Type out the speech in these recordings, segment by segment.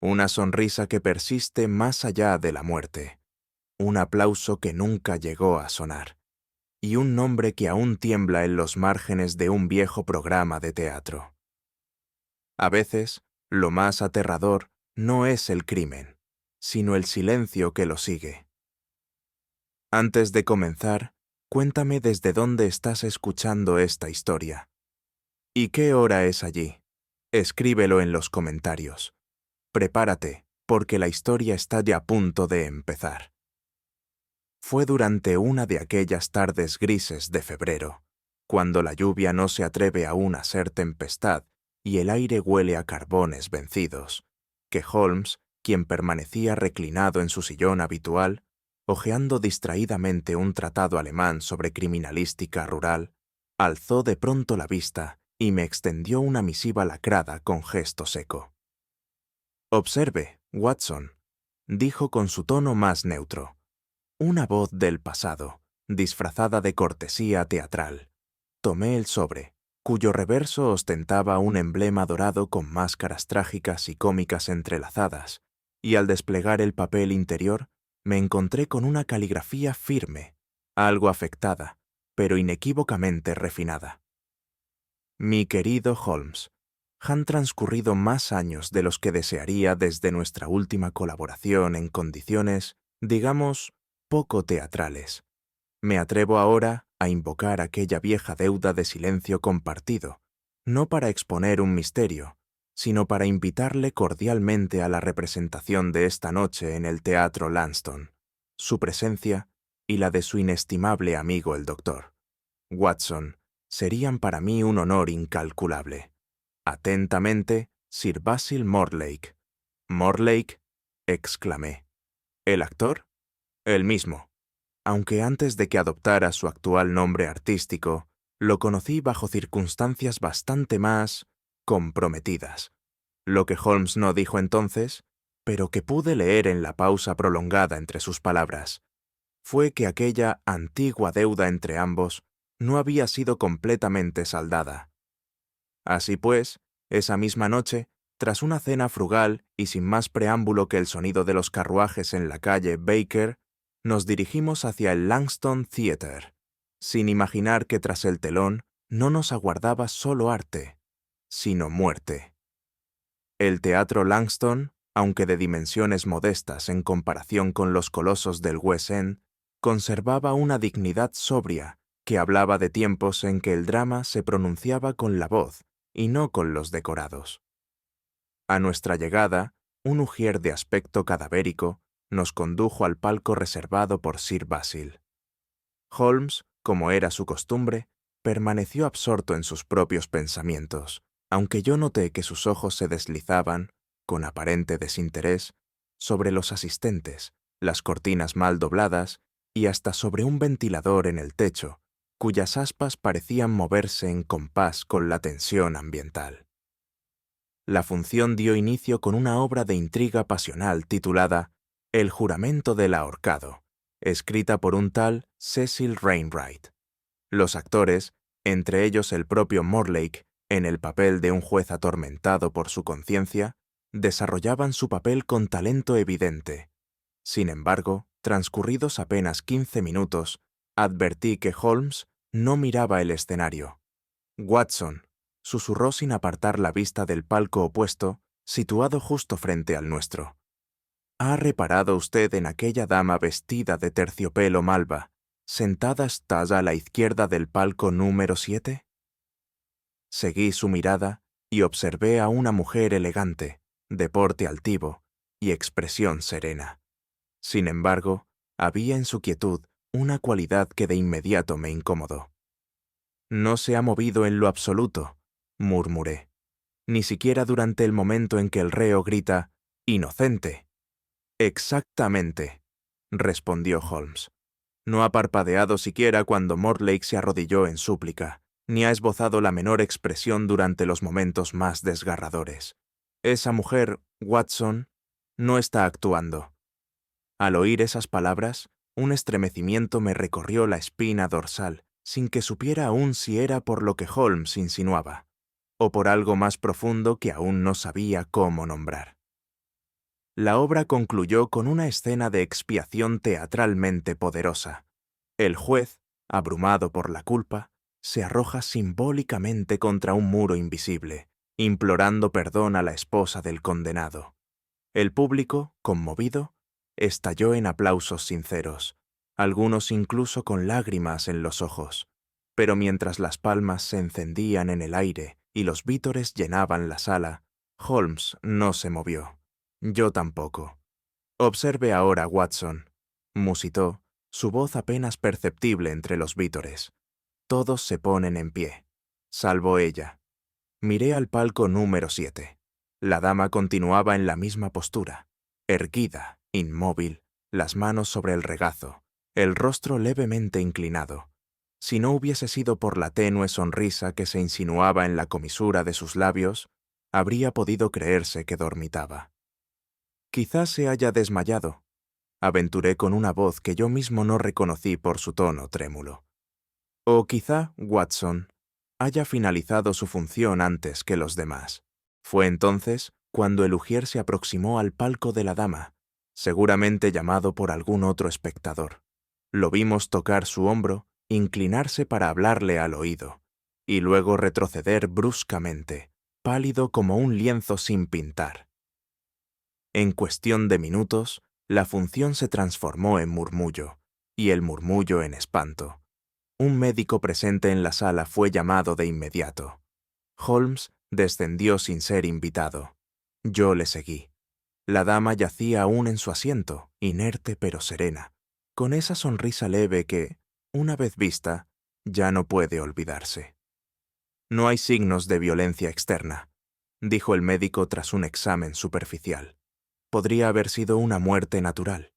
una sonrisa que persiste más allá de la muerte, un aplauso que nunca llegó a sonar, y un nombre que aún tiembla en los márgenes de un viejo programa de teatro. A veces, lo más aterrador no es el crimen, sino el silencio que lo sigue. Antes de comenzar, cuéntame desde dónde estás escuchando esta historia. ¿Y qué hora es allí? Escríbelo en los comentarios. Prepárate, porque la historia está ya a punto de empezar. Fue durante una de aquellas tardes grises de febrero, cuando la lluvia no se atreve aún a ser tempestad y el aire huele a carbones vencidos, que Holmes, quien permanecía reclinado en su sillón habitual, hojeando distraídamente un tratado alemán sobre criminalística rural, alzó de pronto la vista y me extendió una misiva lacrada con gesto seco. «Observe, Watson», dijo con su tono más neutro. Una voz del pasado, disfrazada de cortesía teatral. Tomé el sobre, cuyo reverso ostentaba un emblema dorado con máscaras trágicas y cómicas entrelazadas, y al desplegar el papel interior, me encontré con una caligrafía firme, algo afectada, pero inequívocamente refinada. Mi querido Holmes, han transcurrido más años de los que desearía desde nuestra última colaboración en condiciones, digamos, poco teatrales. Me atrevo ahora a invocar aquella vieja deuda de silencio compartido, no para exponer un misterio, sino para invitarle cordialmente a la representación de esta noche en el Teatro Lanston, su presencia y la de su inestimable amigo el doctor Watson serían para mí un honor incalculable. Atentamente, Sir Basil Mortlake. «¿Mortlake?», exclamé. «¿El actor?». «El mismo. Aunque antes de que adoptara su actual nombre artístico, lo conocí bajo circunstancias bastante más comprometidas. Lo que Holmes no dijo entonces, pero que pude leer en la pausa prolongada entre sus palabras, fue que aquella antigua deuda entre ambos no había sido completamente saldada. Así pues, esa misma noche, tras una cena frugal y sin más preámbulo que el sonido de los carruajes en la calle Baker, nos dirigimos hacia el Langston Theatre, sin imaginar que tras el telón no nos aguardaba solo arte, sino muerte. El Teatro Langston, aunque de dimensiones modestas en comparación con los colosos del West End, conservaba una dignidad sobria que hablaba de tiempos en que el drama se pronunciaba con la voz y no con los decorados. A nuestra llegada, un ujier de aspecto cadavérico nos condujo al palco reservado por Sir Basil. Holmes, como era su costumbre, permaneció absorto en sus propios pensamientos, aunque yo noté que sus ojos se deslizaban, con aparente desinterés, sobre los asistentes, las cortinas mal dobladas y hasta sobre un ventilador en el techo, cuyas aspas parecían moverse en compás con la tensión ambiental. La función dio inicio con una obra de intriga pasional titulada El juramento del ahorcado, escrita por un tal Cecil Wainwright. Los actores, entre ellos el propio Mortlake, en el papel de un juez atormentado por su conciencia, desarrollaban su papel con talento evidente. Sin embargo, transcurridos apenas 15 minutos, advertí que Holmes no miraba el escenario. «Watson», susurró sin apartar la vista del palco opuesto, situado justo frente al nuestro. «¿Ha reparado usted en aquella dama vestida de terciopelo malva, sentada hasta a la izquierda del palco número 7? Seguí su mirada y observé a una mujer elegante, de porte altivo y expresión serena. Sin embargo, había en su quietud una cualidad que de inmediato me incomodó. «No se ha movido en lo absoluto», murmuré, «ni siquiera durante el momento en que el reo grita «¡Inocente!». «Exactamente», respondió Holmes. «No ha parpadeado siquiera cuando Mortlake se arrodilló en súplica, ni ha esbozado la menor expresión durante los momentos más desgarradores. Esa mujer, Watson, no está actuando». Al oír esas palabras, un estremecimiento me recorrió la espina dorsal, sin que supiera aún si era por lo que Holmes insinuaba, o por algo más profundo que aún no sabía cómo nombrar. La obra concluyó con una escena de expiación teatralmente poderosa. El juez, abrumado por la culpa, se arroja simbólicamente contra un muro invisible, implorando perdón a la esposa del condenado. El público, conmovido, estalló en aplausos sinceros, algunos incluso con lágrimas en los ojos. Pero mientras las palmas se encendían en el aire y los vítores llenaban la sala, Holmes no se movió. Yo tampoco. Observe ahora, Watson, musitó, su voz apenas perceptible entre los vítores. Todos se ponen en pie, salvo ella. Miré al palco número 7. La dama continuaba en la misma postura, erguida, inmóvil, las manos sobre el regazo, el rostro levemente inclinado. Si no hubiese sido por la tenue sonrisa que se insinuaba en la comisura de sus labios, habría podido creerse que dormitaba. Quizás se haya desmayado, aventuré con una voz que yo mismo no reconocí por su tono trémulo. O quizá, Watson, haya finalizado su función antes que los demás. Fue entonces cuando el ujier se aproximó al palco de la dama, seguramente llamado por algún otro espectador. Lo vimos tocar su hombro, inclinarse para hablarle al oído, y luego retroceder bruscamente, pálido como un lienzo sin pintar. En cuestión de minutos, la función se transformó en murmullo, y el murmullo en espanto. Un médico presente en la sala fue llamado de inmediato. Holmes descendió sin ser invitado. Yo le seguí. La dama yacía aún en su asiento, inerte pero serena, con esa sonrisa leve que, una vez vista, ya no puede olvidarse. No hay signos de violencia externa, dijo el médico tras un examen superficial. Podría haber sido una muerte natural.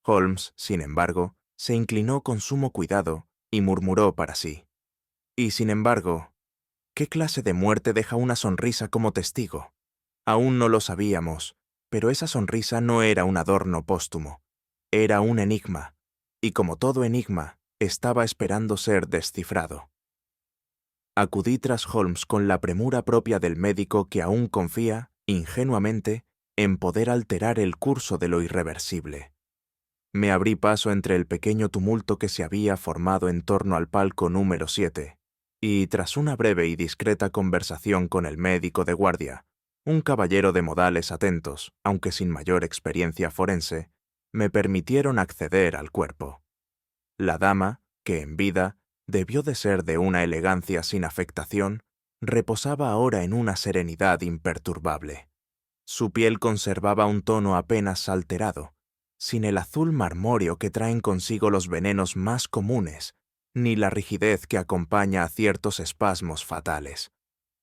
Holmes, sin embargo, se inclinó con sumo cuidado y murmuró para sí. Y sin embargo, ¿qué clase de muerte deja una sonrisa como testigo? Aún no lo sabíamos, pero esa sonrisa no era un adorno póstumo. Era un enigma, y como todo enigma, estaba esperando ser descifrado. Acudí tras Holmes con la premura propia del médico que aún confía, ingenuamente, en poder alterar el curso de lo irreversible. Me abrí paso entre el pequeño tumulto que se había formado en torno al palco número 7, y tras una breve y discreta conversación con el médico de guardia, un caballero de modales atentos, aunque sin mayor experiencia forense, me permitieron acceder al cuerpo. La dama, que en vida debió de ser de una elegancia sin afectación, reposaba ahora en una serenidad imperturbable. Su piel conservaba un tono apenas alterado, sin el azul marmóreo que traen consigo los venenos más comunes, ni la rigidez que acompaña a ciertos espasmos fatales.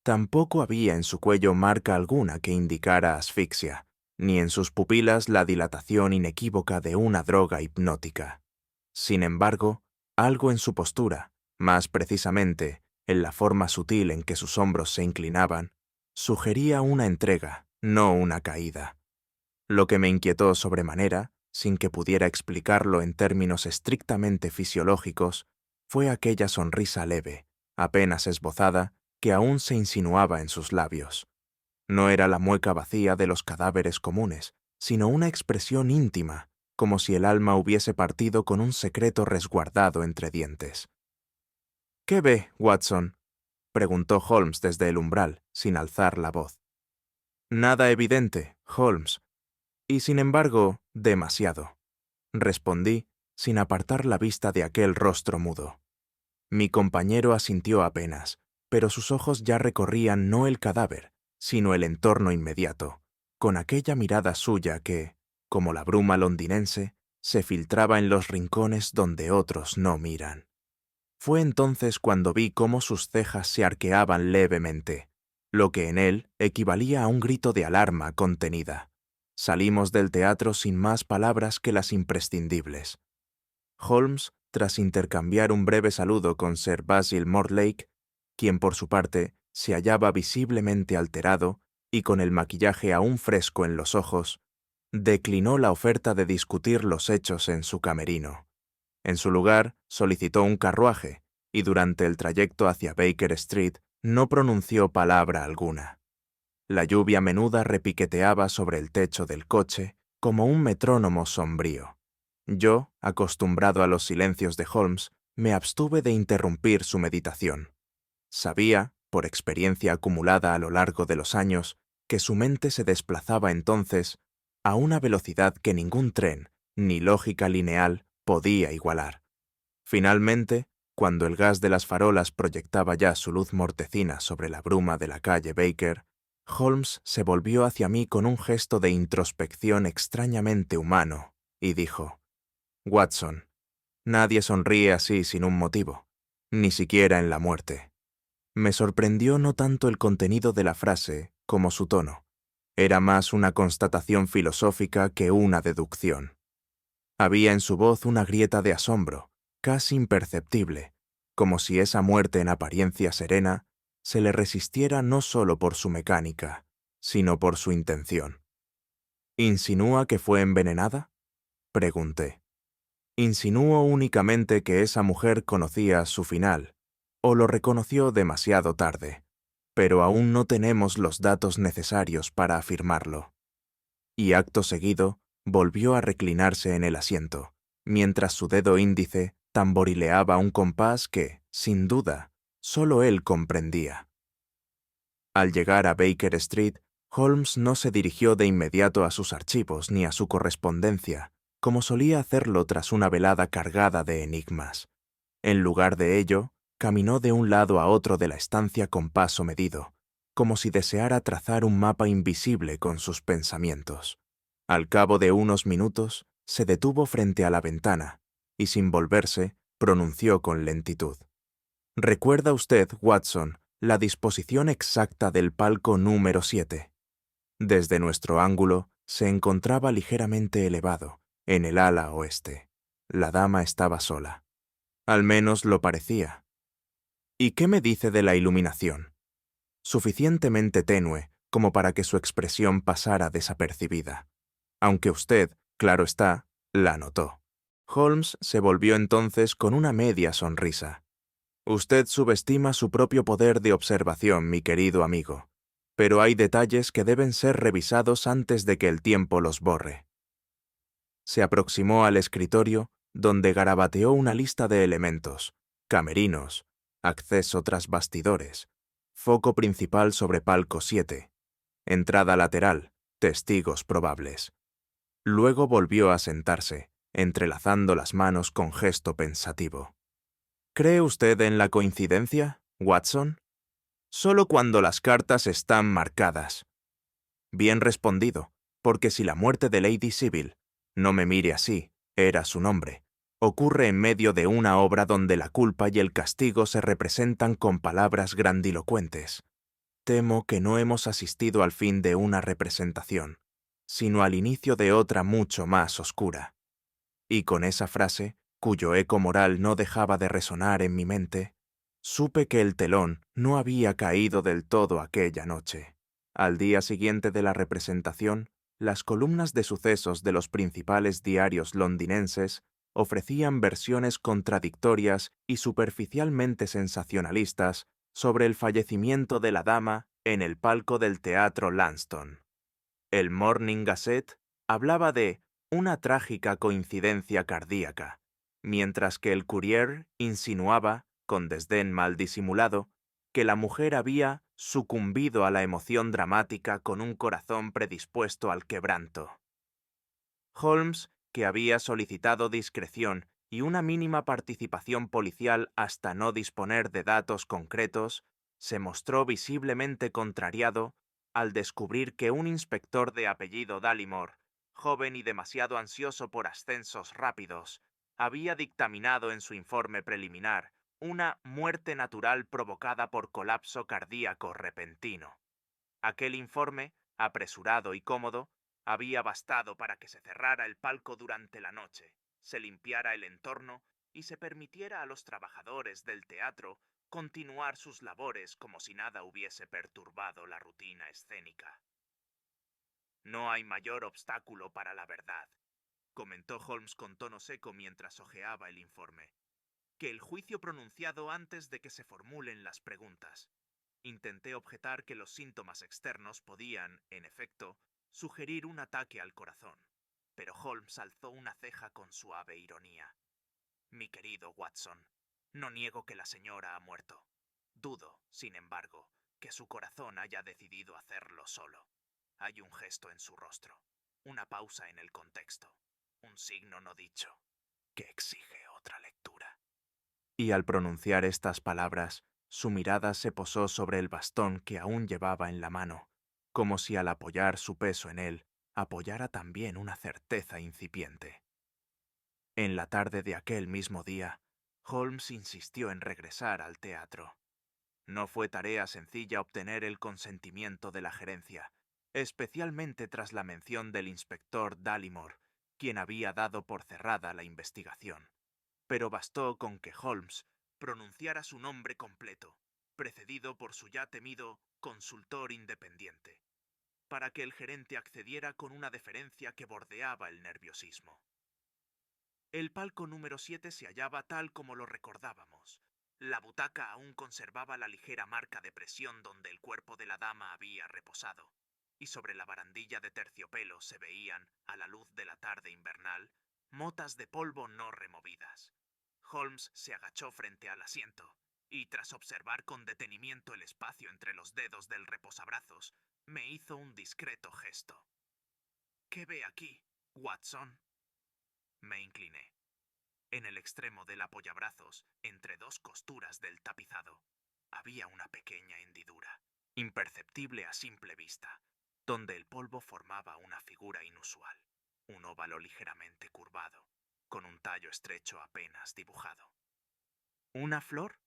Tampoco había en su cuello marca alguna que indicara asfixia, ni en sus pupilas la dilatación inequívoca de una droga hipnótica. Sin embargo, algo en su postura, más precisamente en la forma sutil en que sus hombros se inclinaban, sugería una entrega, no una caída. Lo que me inquietó sobremanera, sin que pudiera explicarlo en términos estrictamente fisiológicos, fue aquella sonrisa leve, apenas esbozada, que aún se insinuaba en sus labios. No era la mueca vacía de los cadáveres comunes, sino una expresión íntima, como si el alma hubiese partido con un secreto resguardado entre dientes. «¿Qué ve, Watson?», preguntó Holmes desde el umbral, sin alzar la voz. «Nada evidente, Holmes. Y sin embargo, demasiado», respondí, sin apartar la vista de aquel rostro mudo. Mi compañero asintió apenas, pero sus ojos ya recorrían no el cadáver, sino el entorno inmediato, con aquella mirada suya que, como la bruma londinense, se filtraba en los rincones donde otros no miran. Fue entonces cuando vi cómo sus cejas se arqueaban levemente, lo que en él equivalía a un grito de alarma contenida. Salimos del teatro sin más palabras que las imprescindibles. Holmes, tras intercambiar un breve saludo con Sir Basil Mortlake, quien por su parte se hallaba visiblemente alterado y con el maquillaje aún fresco en los ojos, declinó la oferta de discutir los hechos en su camerino. En su lugar, solicitó un carruaje y durante el trayecto hacia Baker Street no pronunció palabra alguna. La lluvia menuda repiqueteaba sobre el techo del coche como un metrónomo sombrío. Yo, acostumbrado a los silencios de Holmes, me abstuve de interrumpir su meditación. Sabía, por experiencia acumulada a lo largo de los años, que su mente se desplazaba entonces a una velocidad que ningún tren, ni lógica lineal, podía igualar. Finalmente, cuando el gas de las farolas proyectaba ya su luz mortecina sobre la bruma de la calle Baker, Holmes se volvió hacia mí con un gesto de introspección extrañamente humano y dijo: «Watson, nadie sonríe así sin un motivo, ni siquiera en la muerte». Me sorprendió no tanto el contenido de la frase como su tono. Era más una constatación filosófica que una deducción. Había en su voz una grieta de asombro, casi imperceptible, como si esa muerte en apariencia serena se le resistiera no solo por su mecánica, sino por su intención. ¿Insinúa que fue envenenada?, pregunté. Insinúo únicamente que esa mujer conocía su final, o lo reconoció demasiado tarde, pero aún no tenemos los datos necesarios para afirmarlo. Y acto seguido, volvió a reclinarse en el asiento, mientras su dedo índice tamborileaba un compás que, sin duda, solo él comprendía. Al llegar a Baker Street, Holmes no se dirigió de inmediato a sus archivos ni a su correspondencia, como solía hacerlo tras una velada cargada de enigmas. En lugar de ello, caminó de un lado a otro de la estancia con paso medido, como si deseara trazar un mapa invisible con sus pensamientos. Al cabo de unos minutos, se detuvo frente a la ventana y, sin volverse, pronunció con lentitud: «¿Recuerda usted, Watson, la disposición exacta del palco número 7? Desde nuestro ángulo, se encontraba ligeramente elevado, en el ala oeste. La dama estaba sola. Al menos lo parecía. ¿Y qué me dice de la iluminación? Suficientemente tenue como para que su expresión pasara desapercibida. Aunque usted, claro está, la notó». Holmes se volvió entonces con una media sonrisa. «Usted subestima su propio poder de observación, mi querido amigo, pero hay detalles que deben ser revisados antes de que el tiempo los borre». Se aproximó al escritorio, donde garabateó una lista de elementos: camerinos, acceso tras bastidores, foco principal sobre palco 7, entrada lateral, testigos probables. Luego volvió a sentarse, entrelazando las manos con gesto pensativo. ¿Cree usted en la coincidencia, Watson? Solo cuando las cartas están marcadas. Bien respondido, porque si la muerte de Lady Sybil, no me mire así, era su nombre, ocurre en medio de una obra donde la culpa y el castigo se representan con palabras grandilocuentes, temo que no hemos asistido al fin de una representación, sino al inicio de otra mucho más oscura. Y con esa frase, cuyo eco moral no dejaba de resonar en mi mente, supe que el telón no había caído del todo aquella noche. Al día siguiente de la representación, las columnas de sucesos de los principales diarios londinenses ofrecían versiones contradictorias y superficialmente sensacionalistas sobre el fallecimiento de la dama en el palco del Teatro Lanston. El Morning Gazette hablaba de una trágica coincidencia cardíaca, mientras que el Courier insinuaba, con desdén mal disimulado, que la mujer había sucumbido a la emoción dramática con un corazón predispuesto al quebranto. Holmes, que había solicitado discreción y una mínima participación policial hasta no disponer de datos concretos, se mostró visiblemente contrariado al descubrir que un inspector de apellido Dallimore, joven y demasiado ansioso por ascensos rápidos, había dictaminado en su informe preliminar una muerte natural provocada por colapso cardíaco repentino. Aquel informe, apresurado y cómodo, había bastado para que se cerrara el palco durante la noche, se limpiara el entorno y se permitiera a los trabajadores del teatro continuar sus labores como si nada hubiese perturbado la rutina escénica. «No hay mayor obstáculo para la verdad», comentó Holmes con tono seco mientras hojeaba el informe, «que el juicio pronunciado antes de que se formulen las preguntas. Intenté objetar que los síntomas externos podían, en efecto, sugerir un ataque al corazón, pero Holmes alzó una ceja con suave ironía. Mi querido Watson, no niego que la señora ha muerto. Dudo, sin embargo, que su corazón haya decidido hacerlo solo. Hay un gesto en su rostro, una pausa en el contexto, un signo no dicho, que exige otra lectura. Y al pronunciar estas palabras, su mirada se posó sobre el bastón que aún llevaba en la mano, como si al apoyar su peso en él, apoyara también una certeza incipiente. En la tarde de aquel mismo día, Holmes insistió en regresar al teatro. No fue tarea sencilla obtener el consentimiento de la gerencia, especialmente tras la mención del inspector Dallimore, quien había dado por cerrada la investigación. Pero bastó con que Holmes pronunciara su nombre completo, precedido por su ya temido consultor independiente, para que el gerente accediera con una deferencia que bordeaba el nerviosismo. El palco número 7 se hallaba tal como lo recordábamos. La butaca aún conservaba la ligera marca de presión donde el cuerpo de la dama había reposado, y sobre la barandilla de terciopelo se veían, a la luz de la tarde invernal, motas de polvo no removidas. Holmes se agachó frente al asiento, y tras observar con detenimiento el espacio entre los dedos del reposabrazos, me hizo un discreto gesto. ¿Qué ve aquí, Watson? Me incliné. En el extremo del apoyabrazos, entre dos costuras del tapizado, había una pequeña hendidura, imperceptible a simple vista, donde el polvo formaba una figura inusual, un óvalo ligeramente curvado, con un tallo estrecho apenas dibujado. ¿Una flor?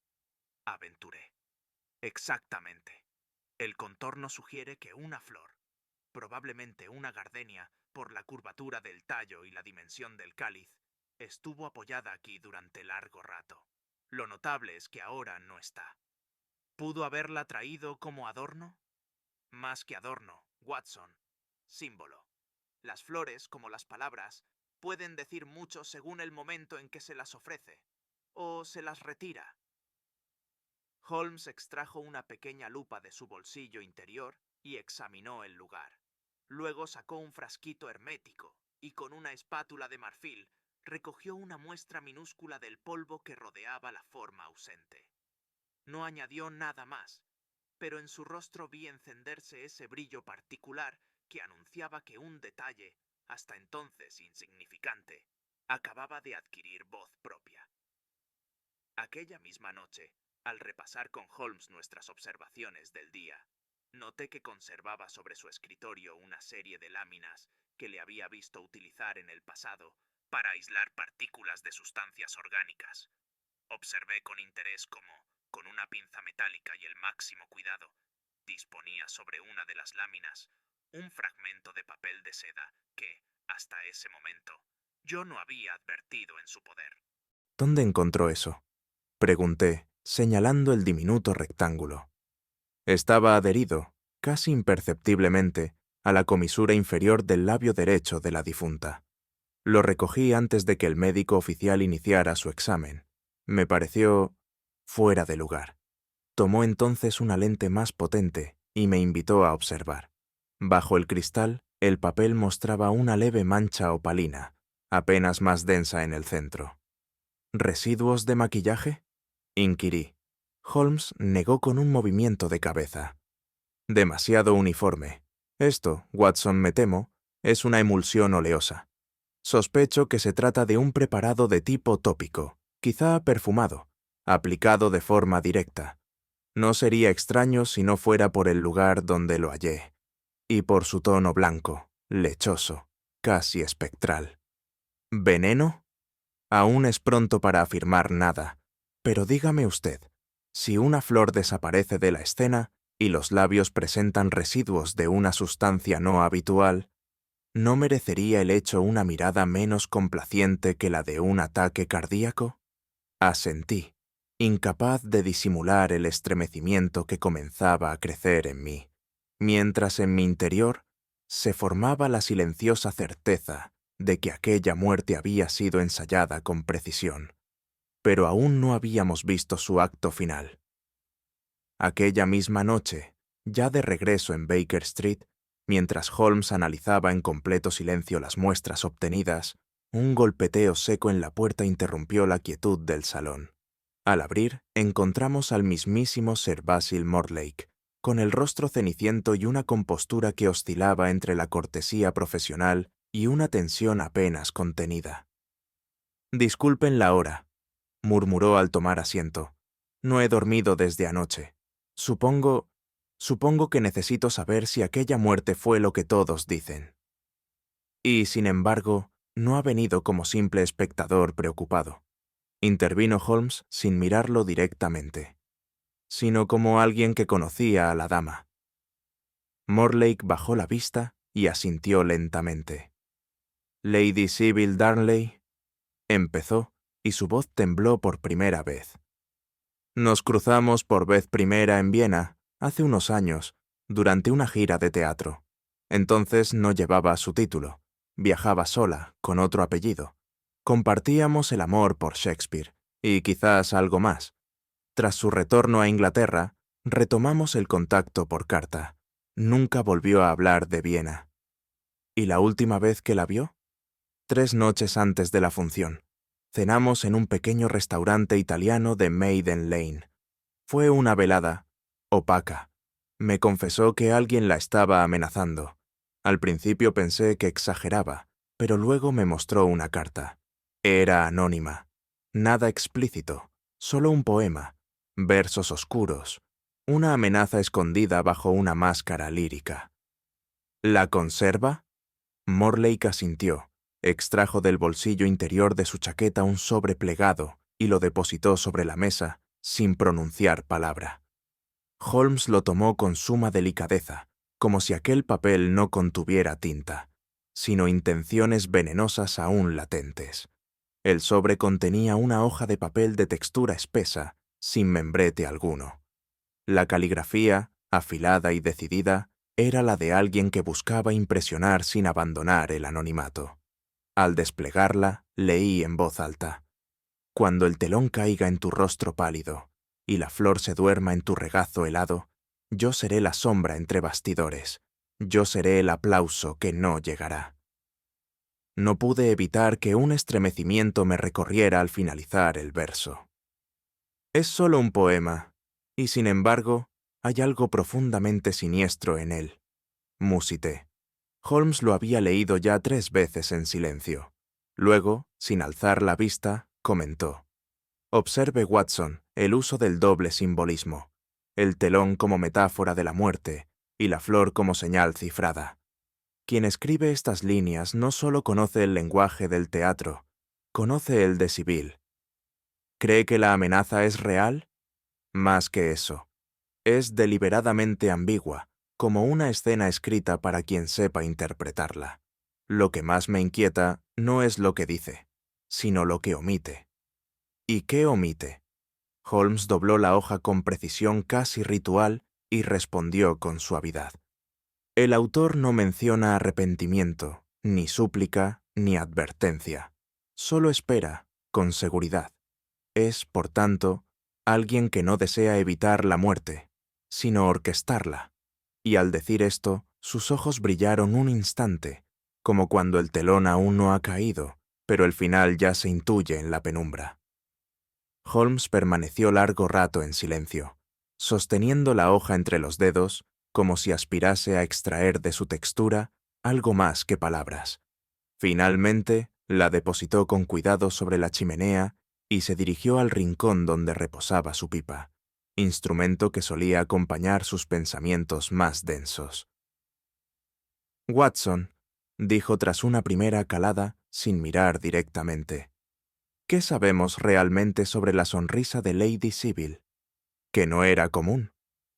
Aventuré. Exactamente. El contorno sugiere que una flor, probablemente una gardenia, por la curvatura del tallo y la dimensión del cáliz, estuvo apoyada aquí durante largo rato. Lo notable es que ahora no está. ¿Pudo haberla traído como adorno? Más que adorno, Watson. Símbolo. Las flores, como las palabras, pueden decir mucho según el momento en que se las ofrece, o se las retira. Holmes extrajo una pequeña lupa de su bolsillo interior y examinó el lugar. Luego sacó un frasquito hermético y con una espátula de marfil recogió una muestra minúscula del polvo que rodeaba la forma ausente. No añadió nada más, pero en su rostro vi encenderse ese brillo particular que anunciaba que un detalle, hasta entonces insignificante, acababa de adquirir voz propia. Aquella misma noche, al repasar con Holmes nuestras observaciones del día, noté que conservaba sobre su escritorio una serie de láminas que le había visto utilizar en el pasado para aislar partículas de sustancias orgánicas. Observé con interés cómo, con una pinza metálica y el máximo cuidado, disponía sobre una de las láminas un fragmento de papel de seda que, hasta ese momento, yo no había advertido en su poder. ¿Dónde encontró eso? Pregunté, señalando el diminuto rectángulo. Estaba adherido, casi imperceptiblemente, a la comisura inferior del labio derecho de la difunta. Lo recogí antes de que el médico oficial iniciara su examen. Me pareció fuera de lugar. Tomó entonces una lente más potente y me invitó a observar. Bajo el cristal, el papel mostraba una leve mancha opalina, apenas más densa en el centro. ¿Residuos de maquillaje?, inquirí. Holmes negó con un movimiento de cabeza. Demasiado uniforme. Esto, Watson, me temo, es una emulsión oleosa. Sospecho que se trata de un preparado de tipo tópico, quizá perfumado, aplicado de forma directa. No sería extraño si no fuera por el lugar donde lo hallé, y por su tono blanco, lechoso, casi espectral. ¿Veneno? Aún es pronto para afirmar nada, pero dígame usted, si una flor desaparece de la escena y los labios presentan residuos de una sustancia no habitual, ¿no merecería el hecho una mirada menos complaciente que la de un ataque cardíaco? Asentí, incapaz de disimular el estremecimiento que comenzaba a crecer en mí, mientras en mi interior se formaba la silenciosa certeza de que aquella muerte había sido ensayada con precisión. Pero aún no habíamos visto su acto final. Aquella misma noche, ya de regreso en Baker Street, mientras Holmes analizaba en completo silencio las muestras obtenidas, un golpeteo seco en la puerta interrumpió la quietud del salón. Al abrir, encontramos al mismísimo Sir Basil Mortlake, con el rostro ceniciento y una compostura que oscilaba entre la cortesía profesional y una tensión apenas contenida. «Disculpen la hora», murmuró al tomar asiento. «No he dormido desde anoche. Supongo que necesito saber si aquella muerte fue lo que todos dicen». Y, sin embargo, no ha venido como simple espectador preocupado, intervino Holmes sin mirarlo directamente, sino como alguien que conocía a la dama. Mortlake bajó la vista y asintió lentamente. «Lady Sybil Darnley», empezó, y su voz tembló por primera vez. «Nos cruzamos por vez primera en Viena, hace unos años, durante una gira de teatro. Entonces no llevaba su título, viajaba sola, con otro apellido. Compartíamos el amor por Shakespeare, y quizás algo más. Tras su retorno a Inglaterra, retomamos el contacto por carta. Nunca volvió a hablar de Viena. ¿Y la última vez que la vio? 3 noches antes de la función. Cenamos en un pequeño restaurante italiano de Maiden Lane. Fue una velada opaca. Me confesó que alguien la estaba amenazando. Al principio pensé que exageraba, pero luego me mostró una carta. Era anónima. Nada explícito, solo un poema, versos oscuros, una amenaza escondida bajo una máscara lírica. ¿La conserva? Mortlake asintió. Extrajo del bolsillo interior de su chaqueta un sobre plegado y lo depositó sobre la mesa, sin pronunciar palabra. Holmes lo tomó con suma delicadeza, como si aquel papel no contuviera tinta, sino intenciones venenosas aún latentes. El sobre contenía una hoja de papel de textura espesa, sin membrete alguno. La caligrafía, afilada y decidida, era la de alguien que buscaba impresionar sin abandonar el anonimato. Al desplegarla, leí en voz alta: «Cuando el telón caiga en tu rostro pálido y la flor se duerma en tu regazo helado, yo seré la sombra entre bastidores, yo seré el aplauso que no llegará». No pude evitar que un estremecimiento me recorriera al finalizar el verso. Es solo un poema, y sin embargo, hay algo profundamente siniestro en él, musité. Holmes lo había leído ya 3 veces en silencio. Luego, sin alzar la vista, comentó: «Observe, Watson, el uso del doble simbolismo, el telón como metáfora de la muerte y la flor como señal cifrada. Quien escribe estas líneas no solo conoce el lenguaje del teatro, conoce el de Sibyl. ¿Cree que la amenaza es real? Más que eso, es deliberadamente ambigua, como una escena escrita para quien sepa interpretarla. Lo que más me inquieta no es lo que dice, sino lo que omite». ¿Y qué omite? Holmes dobló la hoja con precisión casi ritual y respondió con suavidad: «El autor no menciona arrepentimiento, ni súplica, ni advertencia. Solo espera, con seguridad. Es, por tanto, alguien que no desea evitar la muerte, sino orquestarla». Y al decir esto, sus ojos brillaron un instante, como cuando el telón aún no ha caído, pero el final ya se intuye en la penumbra. Holmes permaneció largo rato en silencio, sosteniendo la hoja entre los dedos, como si aspirase a extraer de su textura algo más que palabras. Finalmente, la depositó con cuidado sobre la chimenea y se dirigió al rincón donde reposaba su pipa, instrumento que solía acompañar sus pensamientos más densos. «Watson», dijo tras una primera calada, sin mirar directamente, «¿qué sabemos realmente sobre la sonrisa de Lady Sybil? Que no era común,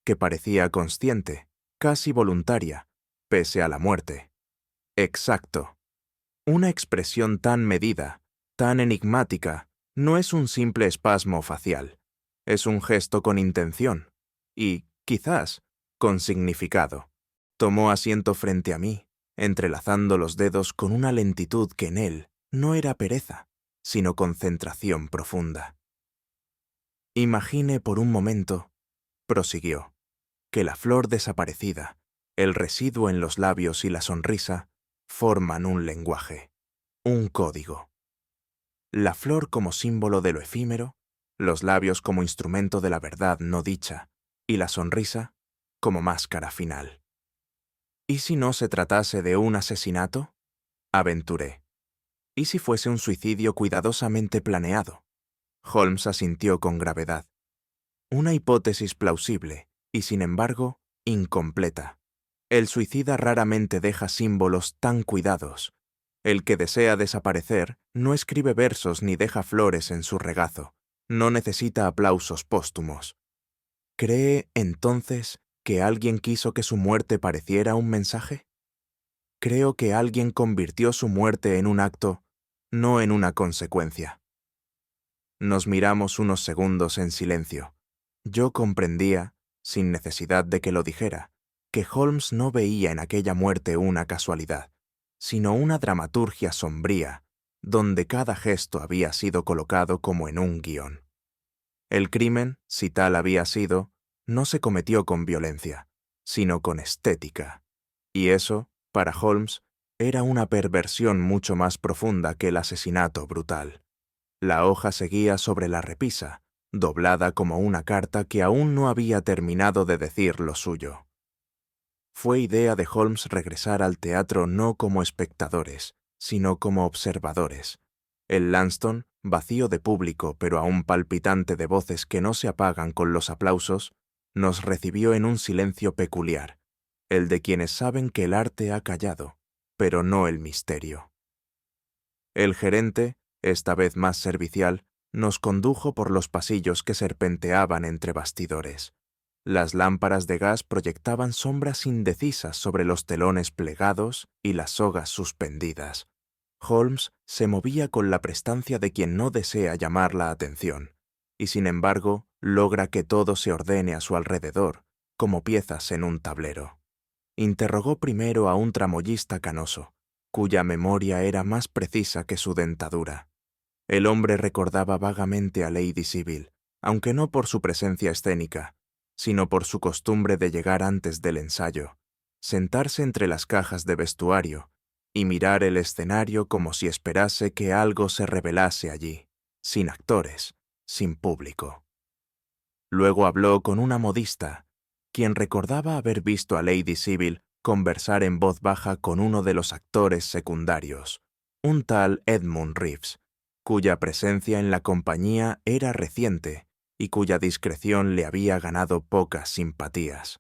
que parecía consciente, casi voluntaria, pese a la muerte. Exacto. Una expresión tan medida, tan enigmática, no es un simple espasmo facial. Es un gesto con intención y, quizás, con significado. Tomó asiento frente a mí, entrelazando los dedos con una lentitud que en él no era pereza, sino concentración profunda. Imagine por un momento, prosiguió, que la flor desaparecida, el residuo en los labios y la sonrisa forman un lenguaje, un código. La flor como símbolo de lo efímero, los labios como instrumento de la verdad no dicha, y la sonrisa como máscara final. ¿Y si no se tratase de un asesinato? Aventuré. ¿Y si fuese un suicidio cuidadosamente planeado? Holmes asintió con gravedad. Una hipótesis plausible, y sin embargo, incompleta. El suicida raramente deja símbolos tan cuidados. El que desea desaparecer no escribe versos ni deja flores en su regazo. No necesita aplausos póstumos. ¿Cree, entonces, que alguien quiso que su muerte pareciera un mensaje? Creo que alguien convirtió su muerte en un acto, no en una consecuencia. Nos miramos unos segundos en silencio. Yo comprendía, sin necesidad de que lo dijera, que Holmes no veía en aquella muerte una casualidad, sino una dramaturgia sombría, donde cada gesto había sido colocado como en un guión. El crimen, si tal había sido, no se cometió con violencia, sino con estética. Y eso, para Holmes, era una perversión mucho más profunda que el asesinato brutal. La hoja seguía sobre la repisa, doblada como una carta que aún no había terminado de decir lo suyo. Fue idea de Holmes regresar al teatro no como espectadores, sino como observadores. El Lanston, vacío de público pero aún palpitante de voces que no se apagan con los aplausos, nos recibió en un silencio peculiar, el de quienes saben que el arte ha callado, pero no el misterio. El gerente, esta vez más servicial, nos condujo por los pasillos que serpenteaban entre bastidores. Las lámparas de gas proyectaban sombras indecisas sobre los telones plegados y las sogas suspendidas. Holmes se movía con la prestancia de quien no desea llamar la atención, y sin embargo logra que todo se ordene a su alrededor, como piezas en un tablero. Interrogó primero a un tramoyista canoso, cuya memoria era más precisa que su dentadura. El hombre recordaba vagamente a Lady Sybil, aunque no por su presencia escénica, sino por su costumbre de llegar antes del ensayo, sentarse entre las cajas de vestuario y mirar el escenario como si esperase que algo se revelase allí, sin actores, sin público. Luego habló con una modista, quien recordaba haber visto a Lady Sybil conversar en voz baja con uno de los actores secundarios, un tal Edmund Reeves, cuya presencia en la compañía era reciente y cuya discreción le había ganado pocas simpatías.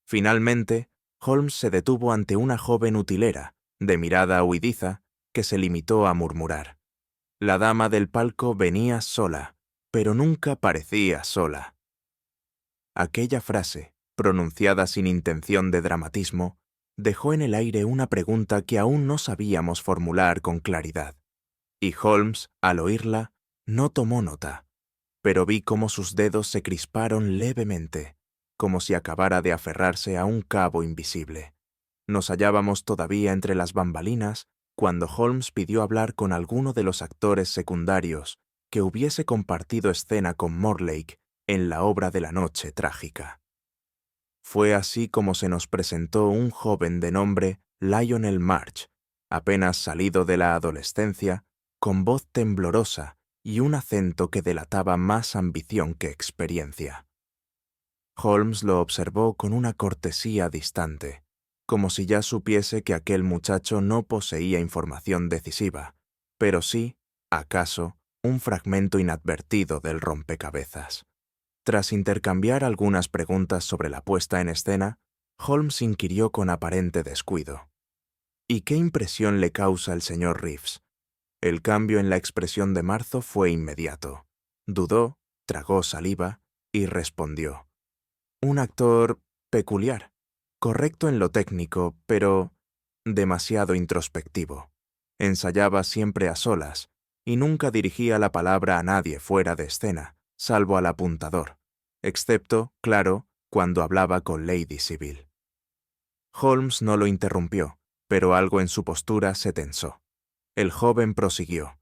Finalmente, Holmes se detuvo ante una joven utilera, de mirada huidiza, que se limitó a murmurar. La dama del palco venía sola, pero nunca parecía sola. Aquella frase, pronunciada sin intención de dramatismo, dejó en el aire una pregunta que aún no sabíamos formular con claridad. Y Holmes, al oírla, no tomó nota, pero vi cómo sus dedos se crisparon levemente, como si acabara de aferrarse a un cabo invisible. Nos hallábamos todavía entre las bambalinas cuando Holmes pidió hablar con alguno de los actores secundarios que hubiese compartido escena con Morlake en la obra de la noche trágica. Fue así como se nos presentó un joven de nombre Lionel March, apenas salido de la adolescencia, con voz temblorosa y un acento que delataba más ambición que experiencia. Holmes lo observó con una cortesía distante, como si ya supiese que aquel muchacho no poseía información decisiva, pero sí, acaso, un fragmento inadvertido del rompecabezas. Tras intercambiar algunas preguntas sobre la puesta en escena, Holmes inquirió con aparente descuido. ¿Y qué impresión le causa el señor Reeves? El cambio en la expresión de Marzo fue inmediato. Dudó, tragó saliva y respondió. Un actor peculiar, correcto en lo técnico, pero demasiado introspectivo. Ensayaba siempre a solas y nunca dirigía la palabra a nadie fuera de escena, salvo al apuntador, excepto, claro, cuando hablaba con Lady Sybil. Holmes no lo interrumpió, pero algo en su postura se tensó. El joven prosiguió.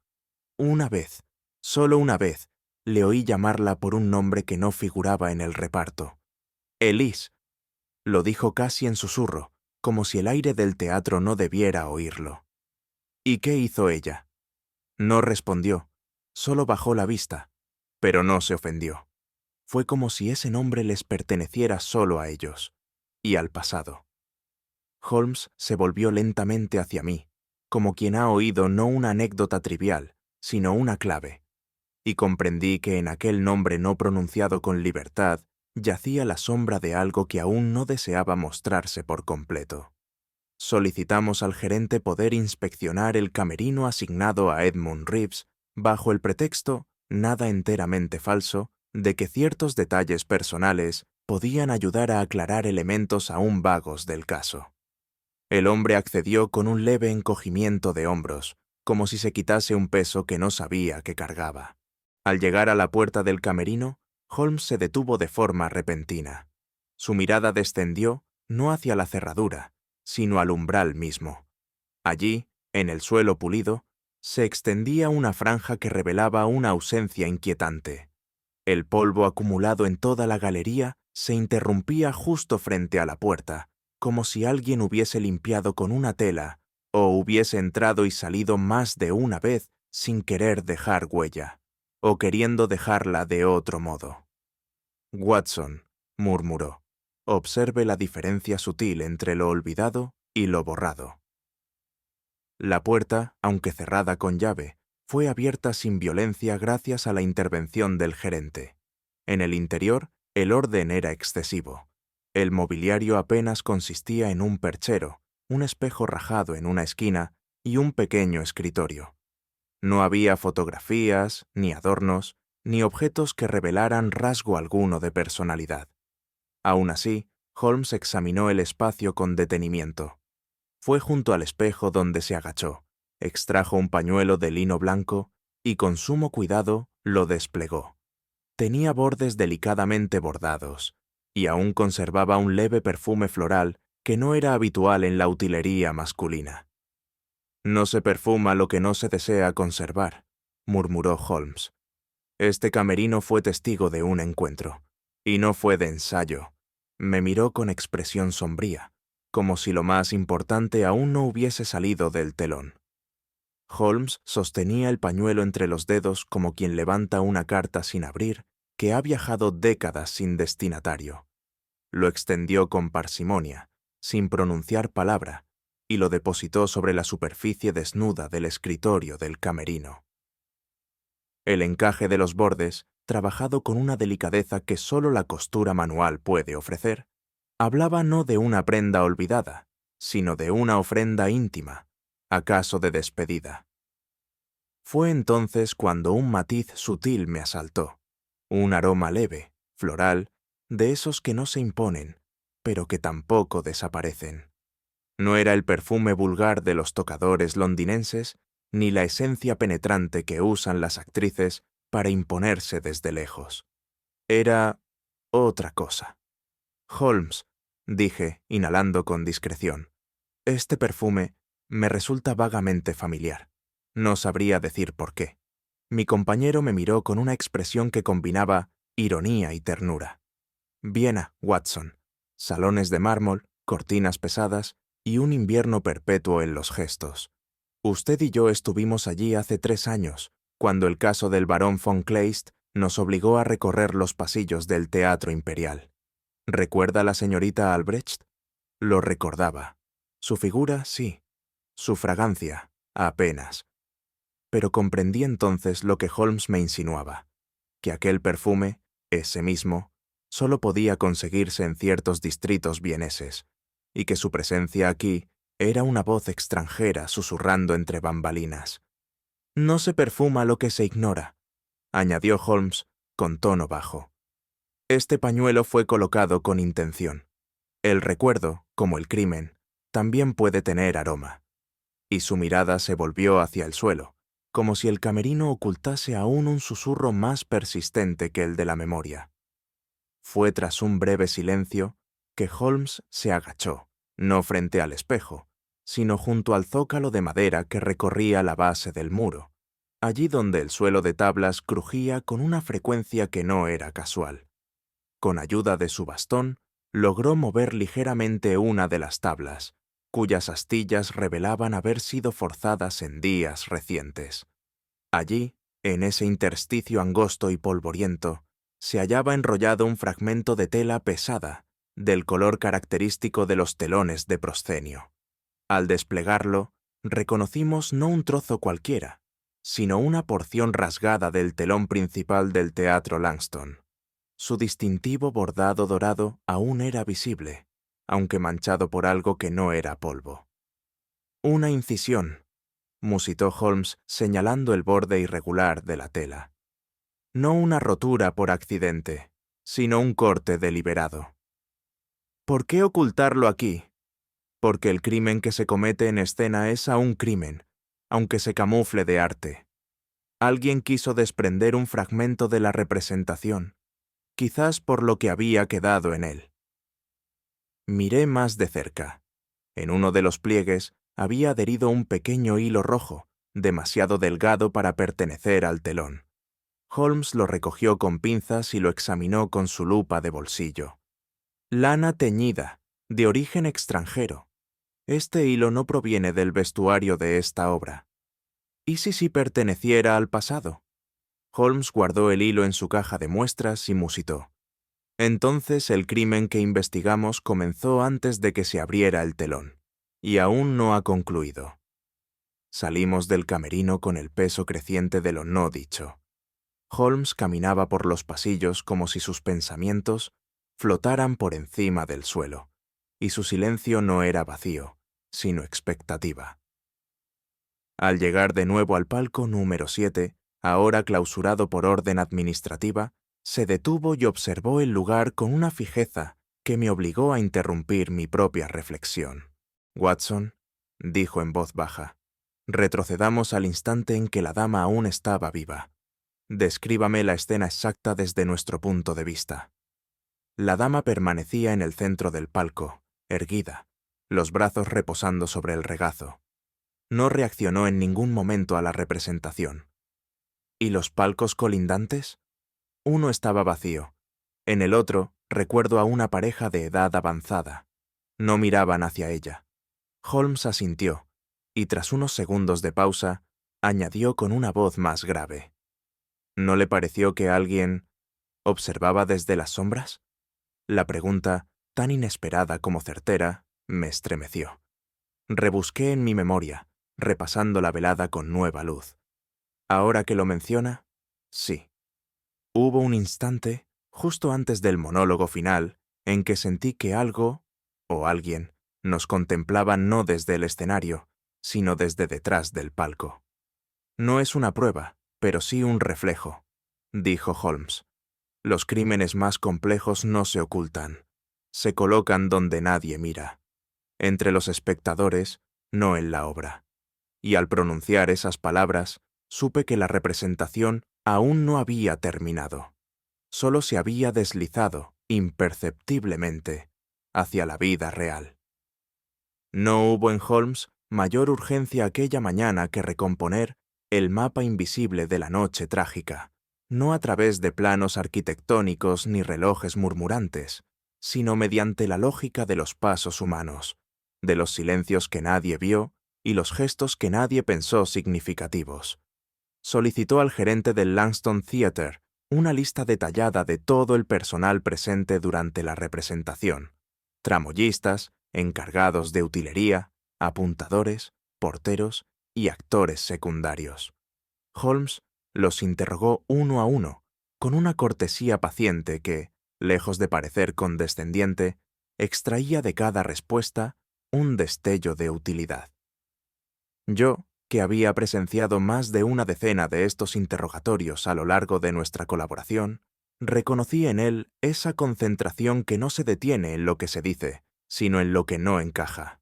Una vez, solo una vez, le oí llamarla por un nombre que no figuraba en el reparto, Elise, lo dijo casi en susurro, como si el aire del teatro no debiera oírlo. ¿Y qué hizo ella? No respondió, solo bajó la vista, pero no se ofendió. Fue como si ese nombre les perteneciera solo a ellos, y al pasado. Holmes se volvió lentamente hacia mí, como quien ha oído no una anécdota trivial, sino una clave, y comprendí que en aquel nombre no pronunciado con libertad yacía la sombra de algo que aún no deseaba mostrarse por completo. Solicitamos al gerente poder inspeccionar el camerino asignado a Edmund Reeves bajo el pretexto, nada enteramente falso, de que ciertos detalles personales podían ayudar a aclarar elementos aún vagos del caso. El hombre accedió con un leve encogimiento de hombros, como si se quitase un peso que no sabía que cargaba. Al llegar a la puerta del camerino, Holmes se detuvo de forma repentina. Su mirada descendió no hacia la cerradura, sino al umbral mismo. Allí, en el suelo pulido, se extendía una franja que revelaba una ausencia inquietante. El polvo acumulado en toda la galería se interrumpía justo frente a la puerta, como si alguien hubiese limpiado con una tela o hubiese entrado y salido más de una vez sin querer dejar huella, o queriendo dejarla de otro modo. Watson, murmuró, observe la diferencia sutil entre lo olvidado y lo borrado. La puerta, aunque cerrada con llave, fue abierta sin violencia gracias a la intervención del gerente. En el interior, el orden era excesivo. El mobiliario apenas consistía en un perchero, un espejo rajado en una esquina y un pequeño escritorio. No había fotografías, ni adornos, ni objetos que revelaran rasgo alguno de personalidad. Aún así, Holmes examinó el espacio con detenimiento. Fue junto al espejo donde se agachó, extrajo un pañuelo de lino blanco y con sumo cuidado lo desplegó. Tenía bordes delicadamente bordados, y aún conservaba un leve perfume floral que no era habitual en la utilería masculina. «No se perfuma lo que no se desea conservar», murmuró Holmes. «Este camerino fue testigo de un encuentro, y no fue de ensayo». Me miró con expresión sombría, como si lo más importante aún no hubiese salido del telón. Holmes sostenía el pañuelo entre los dedos como quien levanta una carta sin abrir que ha viajado décadas sin destinatario. Lo extendió con parsimonia, sin pronunciar palabra, y lo depositó sobre la superficie desnuda del escritorio del camerino. El encaje de los bordes, trabajado con una delicadeza que solo la costura manual puede ofrecer, hablaba no de una prenda olvidada, sino de una ofrenda íntima, acaso de despedida. Fue entonces cuando un matiz sutil me asaltó, un aroma leve, floral, de esos que no se imponen, pero que tampoco desaparecen. No era el perfume vulgar de los tocadores londinenses, ni la esencia penetrante que usan las actrices para imponerse desde lejos. Era otra cosa. «Holmes», dije, inhalando con discreción, «este perfume me resulta vagamente familiar. No sabría decir por qué». Mi compañero me miró con una expresión que combinaba ironía y ternura. «Viena, Watson. Salones de mármol, cortinas pesadas y un invierno perpetuo en los gestos. Usted y yo estuvimos allí hace 3 años, cuando el caso del barón von Kleist nos obligó a recorrer los pasillos del Teatro Imperial. ¿Recuerda a la señorita Albrecht?» Lo recordaba. Su figura, sí. Su fragancia, apenas. Pero comprendí entonces lo que Holmes me insinuaba, que aquel perfume, ese mismo, solo podía conseguirse en ciertos distritos vieneses, y que su presencia aquí era una voz extranjera susurrando entre bambalinas. «No se perfuma lo que se ignora», añadió Holmes con tono bajo. «Este pañuelo fue colocado con intención. El recuerdo, como el crimen, también puede tener aroma». Y su mirada se volvió hacia el suelo, como si el camerino ocultase aún un susurro más persistente que el de la memoria. Fue tras un breve silencio que Holmes se agachó, no frente al espejo, sino junto al zócalo de madera que recorría la base del muro, allí donde el suelo de tablas crujía con una frecuencia que no era casual. Con ayuda de su bastón, logró mover ligeramente una de las tablas, cuyas astillas revelaban haber sido forzadas en días recientes. Allí, en ese intersticio angosto y polvoriento, se hallaba enrollado un fragmento de tela pesada, del color característico de los telones de proscenio. Al desplegarlo, reconocimos no un trozo cualquiera, sino una porción rasgada del telón principal del Teatro Langston. Su distintivo bordado dorado aún era visible, aunque manchado por algo que no era polvo. «Una incisión», musitó Holmes señalando el borde irregular de la tela. «No una rotura por accidente, sino un corte deliberado». «¿Por qué ocultarlo aquí?» «Porque el crimen que se comete en escena es aún crimen, aunque se camufle de arte. Alguien quiso desprender un fragmento de la representación, quizás por lo que había quedado en él». Miré más de cerca. En uno de los pliegues había adherido un pequeño hilo rojo, demasiado delgado para pertenecer al telón. Holmes lo recogió con pinzas y lo examinó con su lupa de bolsillo. «Lana teñida, de origen extranjero. Este hilo no proviene del vestuario de esta obra. ¿Y si perteneciera al pasado?» Holmes guardó el hilo en su caja de muestras y musitó. «Entonces el crimen que investigamos comenzó antes de que se abriera el telón, y aún no ha concluido». Salimos del camerino con el peso creciente de lo no dicho. Holmes caminaba por los pasillos como si sus pensamientos flotaran por encima del suelo, y su silencio no era vacío, sino expectativa. Al llegar de nuevo al palco número 7, ahora clausurado por orden administrativa, se detuvo y observó el lugar con una fijeza que me obligó a interrumpir mi propia reflexión. «Watson», dijo en voz baja, «retrocedamos al instante en que la dama aún estaba viva. Descríbame la escena exacta desde nuestro punto de vista». La dama permanecía en el centro del palco, erguida, los brazos reposando sobre el regazo. No reaccionó en ningún momento a la representación. ¿Y los palcos colindantes? Uno estaba vacío. En el otro recuerdo a una pareja de edad avanzada. No miraban hacia ella. Holmes asintió, y tras unos segundos de pausa, añadió con una voz más grave. ¿No le pareció que alguien observaba desde las sombras? La pregunta, tan inesperada como certera, me estremeció. Rebusqué en mi memoria, repasando la velada con nueva luz. Ahora que lo menciona, sí. Hubo un instante, justo antes del monólogo final, en que sentí que algo, o alguien, nos contemplaba no desde el escenario, sino desde detrás del palco. «No es una prueba, pero sí un reflejo», dijo Holmes. «Los crímenes más complejos no se ocultan. Se colocan donde nadie mira. Entre los espectadores, no en la obra». Y al pronunciar esas palabras, supe que la representación aún no había terminado. Solo se había deslizado, imperceptiblemente, hacia la vida real. No hubo en Holmes mayor urgencia aquella mañana que recomponer el mapa invisible de la noche trágica, no a través de planos arquitectónicos ni relojes murmurantes, sino mediante la lógica de los pasos humanos, de los silencios que nadie vio y los gestos que nadie pensó significativos. Solicitó al gerente del Langston Theatre una lista detallada de todo el personal presente durante la representación: tramoyistas, encargados de utilería, apuntadores, porteros y actores secundarios. Holmes los interrogó uno a uno, con una cortesía paciente que, lejos de parecer condescendiente, extraía de cada respuesta un destello de utilidad. Yo, que había presenciado más de una decena de estos interrogatorios a lo largo de nuestra colaboración, reconocí en él esa concentración que no se detiene en lo que se dice, sino en lo que no encaja.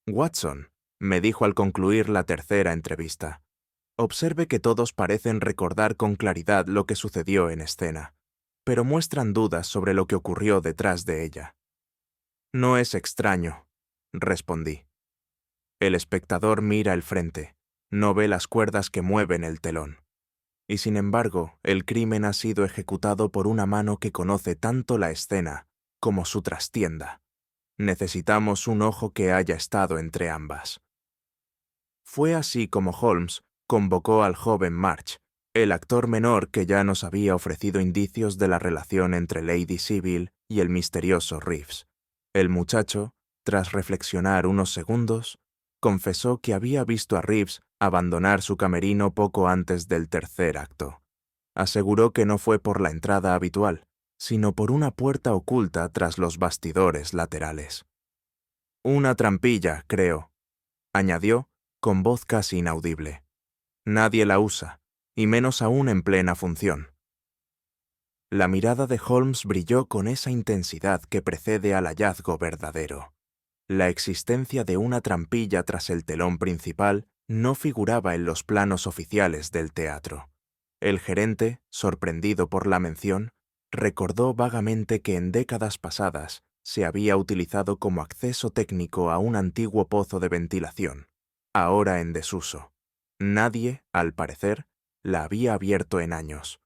«Watson», me dijo al concluir la tercera entrevista, «observe que todos parecen recordar con claridad lo que sucedió en escena, pero muestran dudas sobre lo que ocurrió detrás de ella». «No es extraño», respondí. El espectador mira el frente, no ve las cuerdas que mueven el telón. Y sin embargo, el crimen ha sido ejecutado por una mano que conoce tanto la escena como su trastienda. Necesitamos un ojo que haya estado entre ambas. Fue así como Holmes convocó al joven March, el actor menor que ya nos había ofrecido indicios de la relación entre Lady Sybil y el misterioso Reeves. El muchacho, tras reflexionar unos segundos, confesó que había visto a Reeves abandonar su camerino poco antes del tercer acto. Aseguró que no fue por la entrada habitual, sino por una puerta oculta tras los bastidores laterales. «Una trampilla, creo», añadió, con voz casi inaudible. «Nadie la usa, y menos aún en plena función». La mirada de Holmes brilló con esa intensidad que precede al hallazgo verdadero. La existencia de una trampilla tras el telón principal no figuraba en los planos oficiales del teatro. El gerente, sorprendido por la mención, recordó vagamente que en décadas pasadas se había utilizado como acceso técnico a un antiguo pozo de ventilación, ahora en desuso. Nadie, al parecer, la había abierto en años.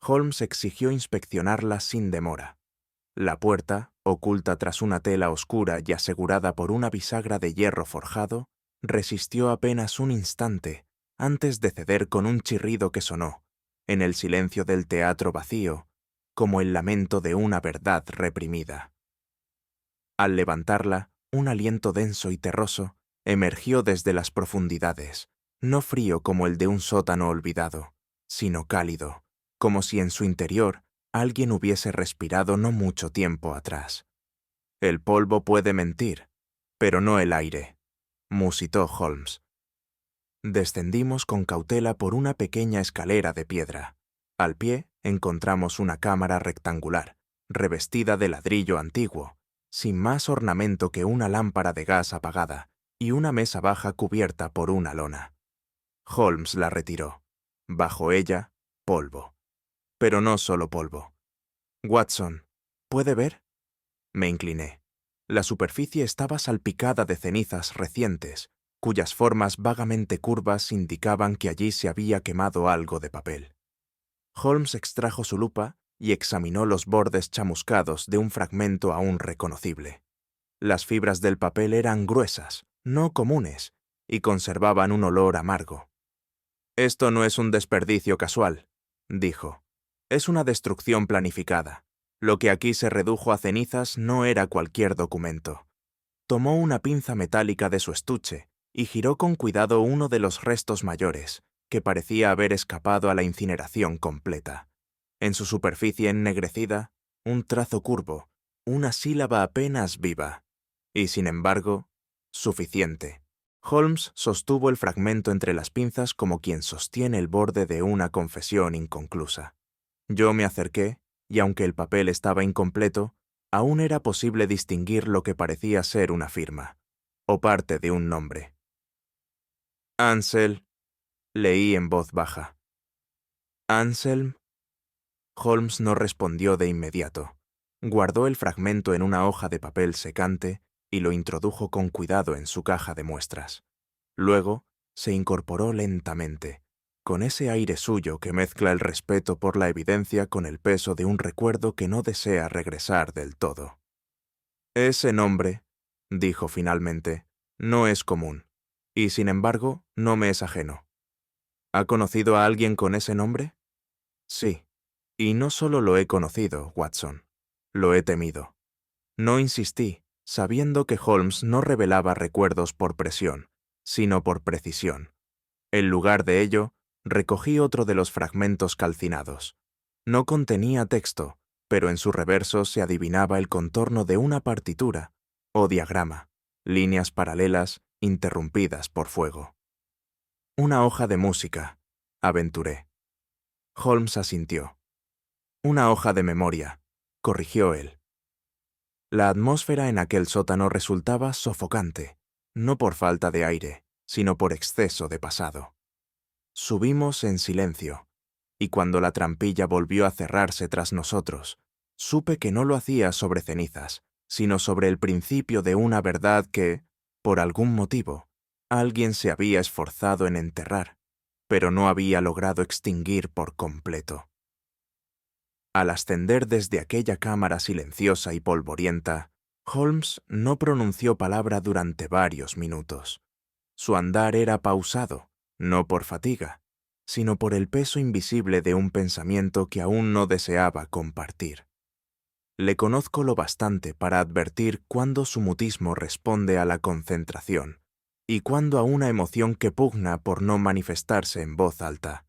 Holmes exigió inspeccionarla sin demora. La puerta, oculta tras una tela oscura y asegurada por una bisagra de hierro forjado, resistió apenas un instante antes de ceder con un chirrido que sonó, en el silencio del teatro vacío, como el lamento de una verdad reprimida. Al levantarla, un aliento denso y terroso emergió desde las profundidades, no frío como el de un sótano olvidado, sino cálido, como si en su interior alguien hubiese respirado no mucho tiempo atrás. «El polvo puede mentir, pero no el aire», musitó Holmes. Descendimos con cautela por una pequeña escalera de piedra. Al pie encontramos una cámara rectangular, revestida de ladrillo antiguo, sin más ornamento que una lámpara de gas apagada y una mesa baja cubierta por una lona. Holmes la retiró. Bajo ella, polvo. Pero no solo polvo. «Watson, ¿puede ver?». Me incliné. La superficie estaba salpicada de cenizas recientes, cuyas formas vagamente curvas indicaban que allí se había quemado algo de papel. Holmes extrajo su lupa y examinó los bordes chamuscados de un fragmento aún reconocible. Las fibras del papel eran gruesas, no comunes, y conservaban un olor amargo. «Esto no es un desperdicio casual», dijo. «Es una destrucción planificada. Lo que aquí se redujo a cenizas no era cualquier documento». Tomó una pinza metálica de su estuche y giró con cuidado uno de los restos mayores, que parecía haber escapado a la incineración completa. En su superficie ennegrecida, un trazo curvo, una sílaba apenas viva. Y sin embargo, suficiente. Holmes sostuvo el fragmento entre las pinzas como quien sostiene el borde de una confesión inconclusa. Yo me acerqué, y aunque el papel estaba incompleto, aún era posible distinguir lo que parecía ser una firma, o parte de un nombre. «Ansel», leí en voz baja. «Anselm». Holmes no respondió de inmediato. Guardó el fragmento en una hoja de papel secante y lo introdujo con cuidado en su caja de muestras. Luego se incorporó lentamente, con ese aire suyo que mezcla el respeto por la evidencia con el peso de un recuerdo que no desea regresar del todo. «Ese nombre», dijo finalmente, «no es común, y sin embargo no me es ajeno». «¿Ha conocido a alguien con ese nombre?». «Sí, y no solo lo he conocido, Watson, lo he temido». No insistí, sabiendo que Holmes no revelaba recuerdos por presión, sino por precisión. En lugar de ello, recogí otro de los fragmentos calcinados. No contenía texto, pero en su reverso se adivinaba el contorno de una partitura o diagrama, líneas paralelas interrumpidas por fuego. «Una hoja de música», aventuré. Holmes asintió. «Una hoja de memoria», corrigió él. La atmósfera en aquel sótano resultaba sofocante, no por falta de aire, sino por exceso de pasado. Subimos en silencio, y cuando la trampilla volvió a cerrarse tras nosotros, supe que no lo hacía sobre cenizas, sino sobre el principio de una verdad que, por algún motivo, alguien se había esforzado en enterrar, pero no había logrado extinguir por completo. Al ascender desde aquella cámara silenciosa y polvorienta, Holmes no pronunció palabra durante varios minutos. Su andar era pausado, no por fatiga, sino por el peso invisible de un pensamiento que aún no deseaba compartir. Le conozco lo bastante para advertir cuándo su mutismo responde a la concentración y cuándo a una emoción que pugna por no manifestarse en voz alta.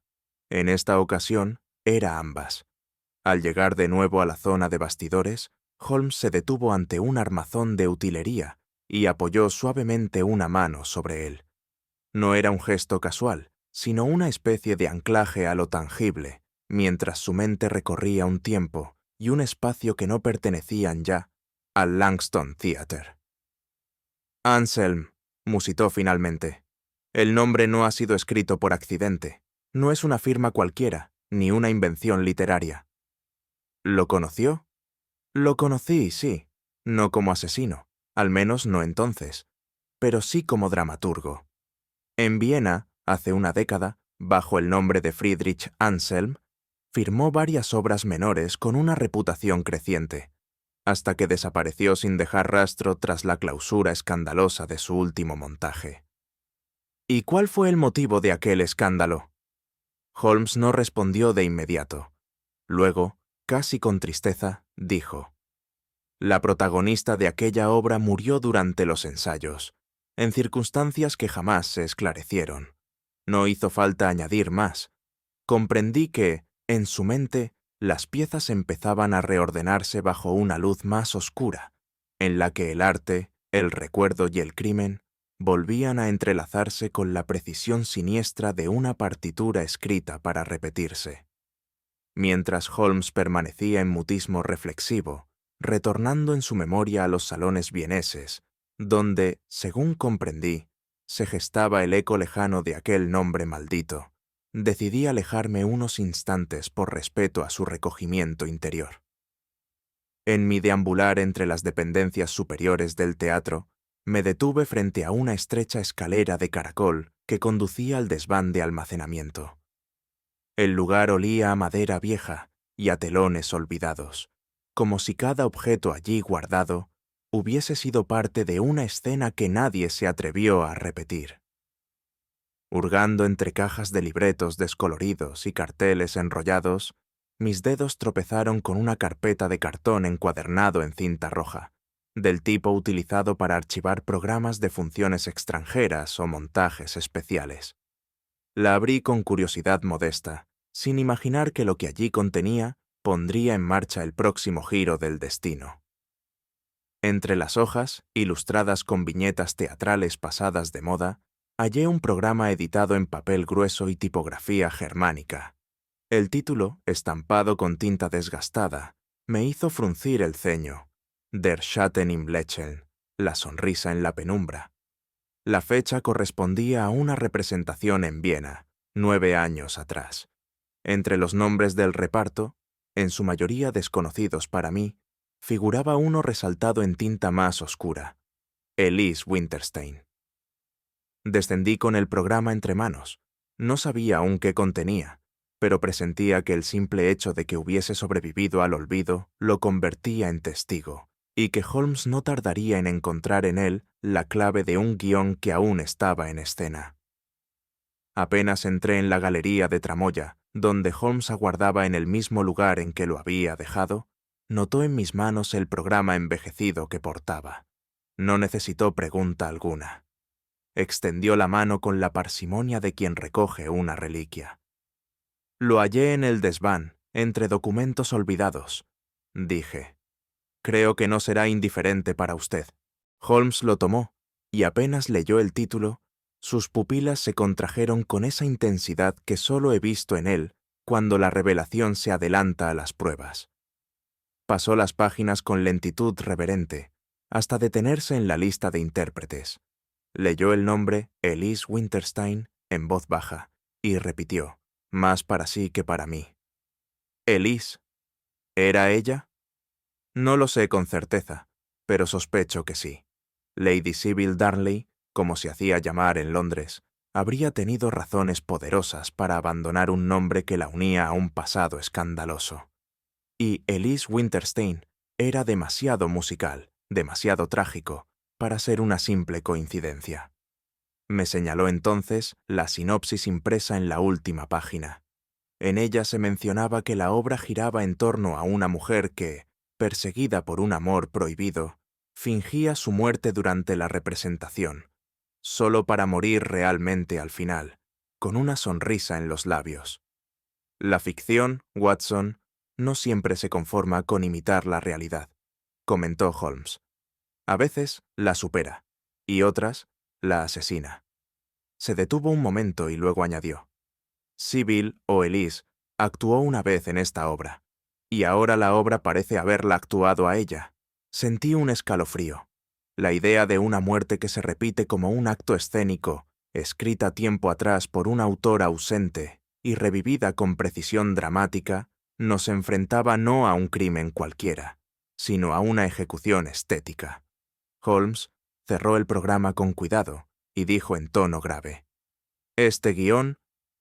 En esta ocasión, era ambas. Al llegar de nuevo a la zona de bastidores, Holmes se detuvo ante un armazón de utilería y apoyó suavemente una mano sobre él. No era un gesto casual, sino una especie de anclaje a lo tangible, mientras su mente recorría un tiempo y un espacio que no pertenecían ya al Langston Theatre. Anselm, musitó finalmente. El nombre no ha sido escrito por accidente. No es una firma cualquiera, ni una invención literaria. ¿Lo conoció? Lo conocí, sí. No como asesino, al menos no entonces, pero sí como dramaturgo. En Viena, hace una década, bajo el nombre de Friedrich Anselm, firmó varias obras menores con una reputación creciente, hasta que desapareció sin dejar rastro tras la clausura escandalosa de su último montaje. ¿Y cuál fue el motivo de aquel escándalo? Holmes no respondió de inmediato. Luego, casi con tristeza, dijo: La protagonista de aquella obra murió durante los ensayos, en circunstancias que jamás se esclarecieron. No hizo falta añadir más. Comprendí que, en su mente, las piezas empezaban a reordenarse bajo una luz más oscura, en la que el arte, el recuerdo y el crimen volvían a entrelazarse con la precisión siniestra de una partitura escrita para repetirse. Mientras Holmes permanecía en mutismo reflexivo, retornando en su memoria a los salones vieneses, donde, según comprendí, se gestaba el eco lejano de aquel nombre maldito, decidí alejarme unos instantes por respeto a su recogimiento interior. En mi deambular entre las dependencias superiores del teatro, me detuve frente a una estrecha escalera de caracol que conducía al desván de almacenamiento. El lugar olía a madera vieja y a telones olvidados, como si cada objeto allí guardado hubiese sido parte de una escena que nadie se atrevió a repetir. Hurgando entre cajas de libretos descoloridos y carteles enrollados, mis dedos tropezaron con una carpeta de cartón encuadernado en cinta roja, del tipo utilizado para archivar programas de funciones extranjeras o montajes especiales. La abrí con curiosidad modesta, sin imaginar que lo que allí contenía pondría en marcha el próximo giro del destino. Entre las hojas, ilustradas con viñetas teatrales pasadas de moda, hallé un programa editado en papel grueso y tipografía germánica. El título, estampado con tinta desgastada, me hizo fruncir el ceño. Der Schatten im Lächeln, la sonrisa en la penumbra. La fecha correspondía a una representación en Viena, 9 años atrás. Entre los nombres del reparto, en su mayoría desconocidos para mí, figuraba uno resaltado en tinta más oscura: Elise Winterstein. Descendí con el programa entre manos. No sabía aún qué contenía, pero presentía que el simple hecho de que hubiese sobrevivido al olvido lo convertía en testigo, y que Holmes no tardaría en encontrar en él la clave de un guión que aún estaba en escena. Apenas entré en la galería de tramoya, donde Holmes aguardaba en el mismo lugar en que lo había dejado, notó en mis manos el programa envejecido que portaba. No necesitó pregunta alguna. Extendió la mano con la parsimonia de quien recoge una reliquia. Lo hallé en el desván, entre documentos olvidados, dije. Creo que no será indiferente para usted. Holmes lo tomó, y apenas leyó el título, sus pupilas se contrajeron con esa intensidad que solo he visto en él cuando la revelación se adelanta a las pruebas. Pasó las páginas con lentitud reverente, hasta detenerse en la lista de intérpretes. Leyó el nombre Elise Winterstein en voz baja y repitió, más para sí que para mí: Elise. ¿Era ella? No lo sé con certeza, pero sospecho que sí. Lady Sybil Darnley, como se hacía llamar en Londres, habría tenido razones poderosas para abandonar un nombre que la unía a un pasado escandaloso. y Elise Winterstein era demasiado musical, demasiado trágico, para ser una simple coincidencia. Me señaló entonces la sinopsis impresa en la última página. En ella se mencionaba que la obra giraba en torno a una mujer que, perseguida por un amor prohibido, fingía su muerte durante la representación, solo para morir realmente al final, con una sonrisa en los labios. La ficción, Watson, no siempre se conforma con imitar la realidad, comentó Holmes. A veces la supera, y otras la asesina. Se detuvo un momento y luego añadió: Sybil o Elise actuó una vez en esta obra, y ahora la obra parece haberla actuado a ella. Sentí un escalofrío. La idea de una muerte que se repite como un acto escénico, escrita tiempo atrás por un autor ausente y revivida con precisión dramática, nos enfrentaba no a un crimen cualquiera, sino a una ejecución estética. Holmes cerró el programa con cuidado y dijo en tono grave: Este guión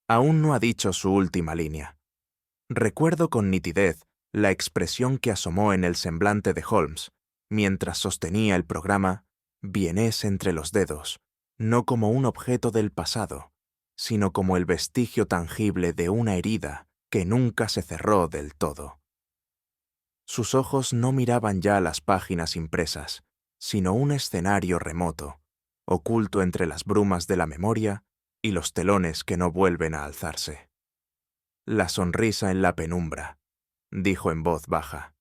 aún no ha dicho su última línea. Recuerdo con nitidez la expresión que asomó en el semblante de Holmes mientras sostenía el programa Vienés entre los dedos, no como un objeto del pasado, sino como el vestigio tangible de una herida que nunca se cerró del todo. Sus ojos no miraban ya las páginas impresas, sino un escenario remoto, oculto entre las brumas de la memoria y los telones que no vuelven a alzarse. La sonrisa en la penumbra, dijo en voz baja.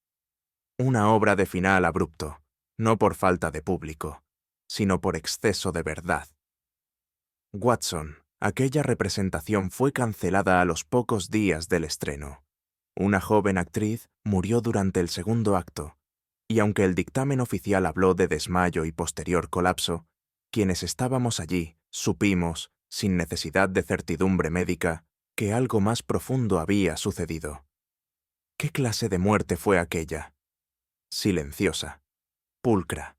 Una obra de final abrupto, no por falta de público, sino por exceso de verdad. Watson, aquella representación fue cancelada a los pocos días del estreno. Una joven actriz murió durante el segundo acto, y aunque el dictamen oficial habló de desmayo y posterior colapso, quienes estábamos allí supimos, sin necesidad de certidumbre médica, que algo más profundo había sucedido. ¿Qué clase de muerte fue aquella? Silenciosa, pulcra,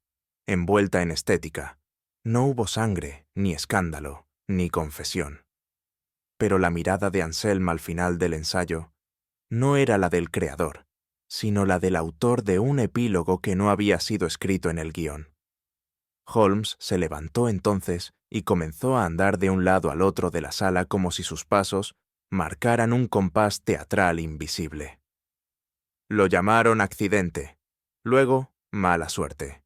envuelta en estética. No hubo sangre, ni escándalo, ni confesión. Pero la mirada de Anselm al final del ensayo no era la del creador, sino la del autor de un epílogo que no había sido escrito en el guión. Holmes se levantó entonces y comenzó a andar de un lado al otro de la sala como si sus pasos marcaran un compás teatral invisible. Lo llamaron accidente, luego mala suerte.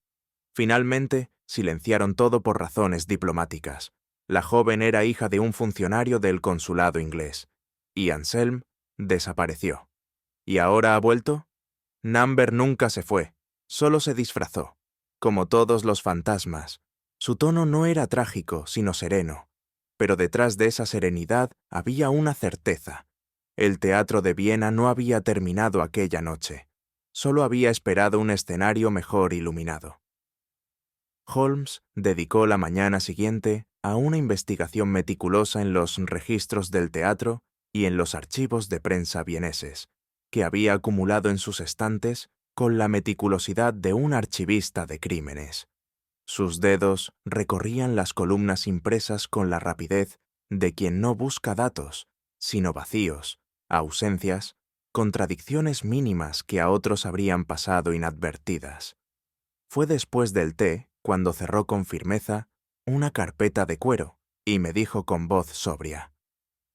Finalmente, silenciaron todo por razones diplomáticas. La joven era hija de un funcionario del consulado inglés, y Anselm desapareció. ¿Y ahora ha vuelto? Number nunca se fue, solo se disfrazó. Como todos los fantasmas, su tono no era trágico, sino sereno, pero detrás de esa serenidad había una certeza. El teatro de Viena no había terminado aquella noche, solo había esperado un escenario mejor iluminado. Holmes dedicó la mañana siguiente a una investigación meticulosa en los registros del teatro y en los archivos de prensa vieneses, que había acumulado en sus estantes con la meticulosidad de un archivista de crímenes. Sus dedos recorrían las columnas impresas con la rapidez de quien no busca datos, sino vacíos, ausencias, contradicciones mínimas que a otros habrían pasado inadvertidas. Fue después del té cuando cerró con firmeza una carpeta de cuero y me dijo con voz sobria: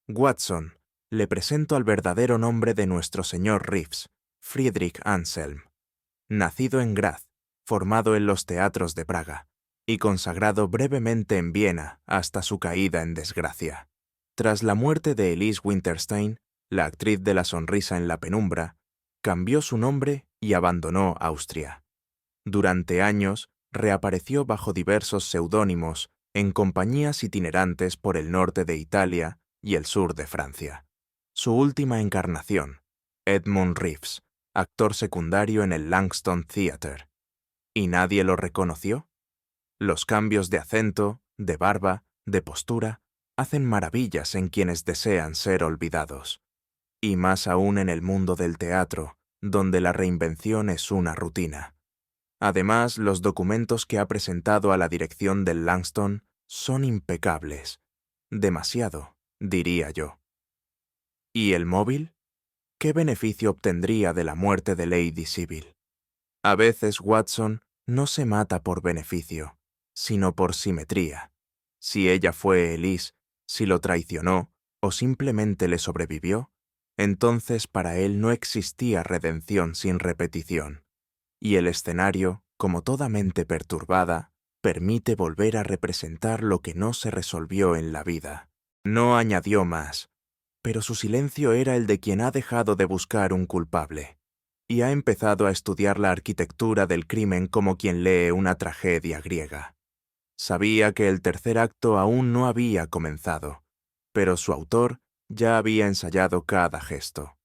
Watson, le presento al verdadero nombre de nuestro señor Reeves, Friedrich Anselm, nacido en Graz, formado en los teatros de Praga, y consagrado brevemente en Viena hasta su caída en desgracia. Tras la muerte de Elise Winterstein, la actriz de la sonrisa en la penumbra, cambió su nombre y abandonó Austria. Durante años, reapareció bajo diversos seudónimos en compañías itinerantes por el norte de Italia y el sur de Francia. Su última encarnación, Edmund Reeves, actor secundario en el Langston Theatre. ¿Y nadie lo reconoció? Los cambios de acento, de barba, de postura, hacen maravillas en quienes desean ser olvidados. Y más aún en el mundo del teatro, donde la reinvención es una rutina. Además, los documentos que ha presentado a la dirección del Langston son impecables. Demasiado, diría yo. ¿Y el móvil? ¿Qué beneficio obtendría de la muerte de Lady Sybil? A veces, Watson, no se mata por beneficio, sino por simetría. Si ella fue Elise, si lo traicionó o simplemente le sobrevivió, entonces para él no existía redención sin repetición. Y el escenario, como toda mente perturbada, permite volver a representar lo que no se resolvió en la vida. No añadió más, pero su silencio era el de quien ha dejado de buscar un culpable y ha empezado a estudiar la arquitectura del crimen como quien lee una tragedia griega. Sabía que el tercer acto aún no había comenzado, pero su autor ya había ensayado cada gesto.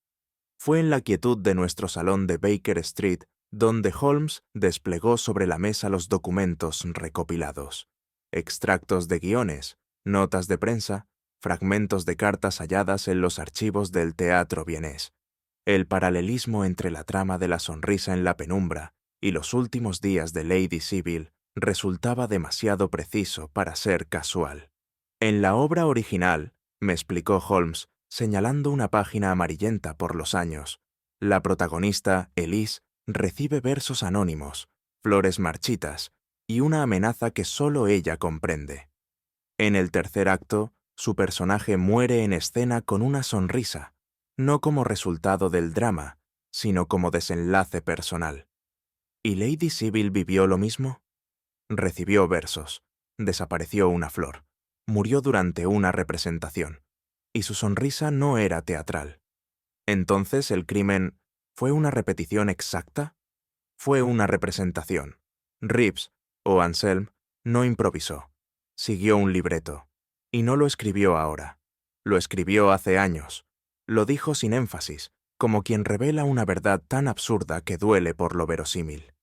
Fue en la quietud de nuestro salón de Baker Street donde Holmes desplegó sobre la mesa los documentos recopilados, extractos de guiones, notas de prensa, fragmentos de cartas halladas en los archivos del teatro vienés. El paralelismo entre la trama de la sonrisa en la penumbra y los últimos días de Lady Sybil resultaba demasiado preciso para ser casual. En la obra original, me explicó Holmes, señalando una página amarillenta por los años, la protagonista, Elise, recibe versos anónimos, flores marchitas y una amenaza que solo ella comprende. En el tercer acto, su personaje muere en escena con una sonrisa, no como resultado del drama, sino como desenlace personal. ¿Y Lady Sybil vivió lo mismo? Recibió versos, desapareció una flor, murió durante una representación, y su sonrisa no era teatral. Entonces, ¿el crimen fue una repetición exacta? Fue una representación. Reeves, o Anselm, no improvisó. Siguió un libreto. Y no lo escribió ahora. Lo escribió hace años. Lo dijo sin énfasis, como quien revela una verdad tan absurda que duele por lo verosímil.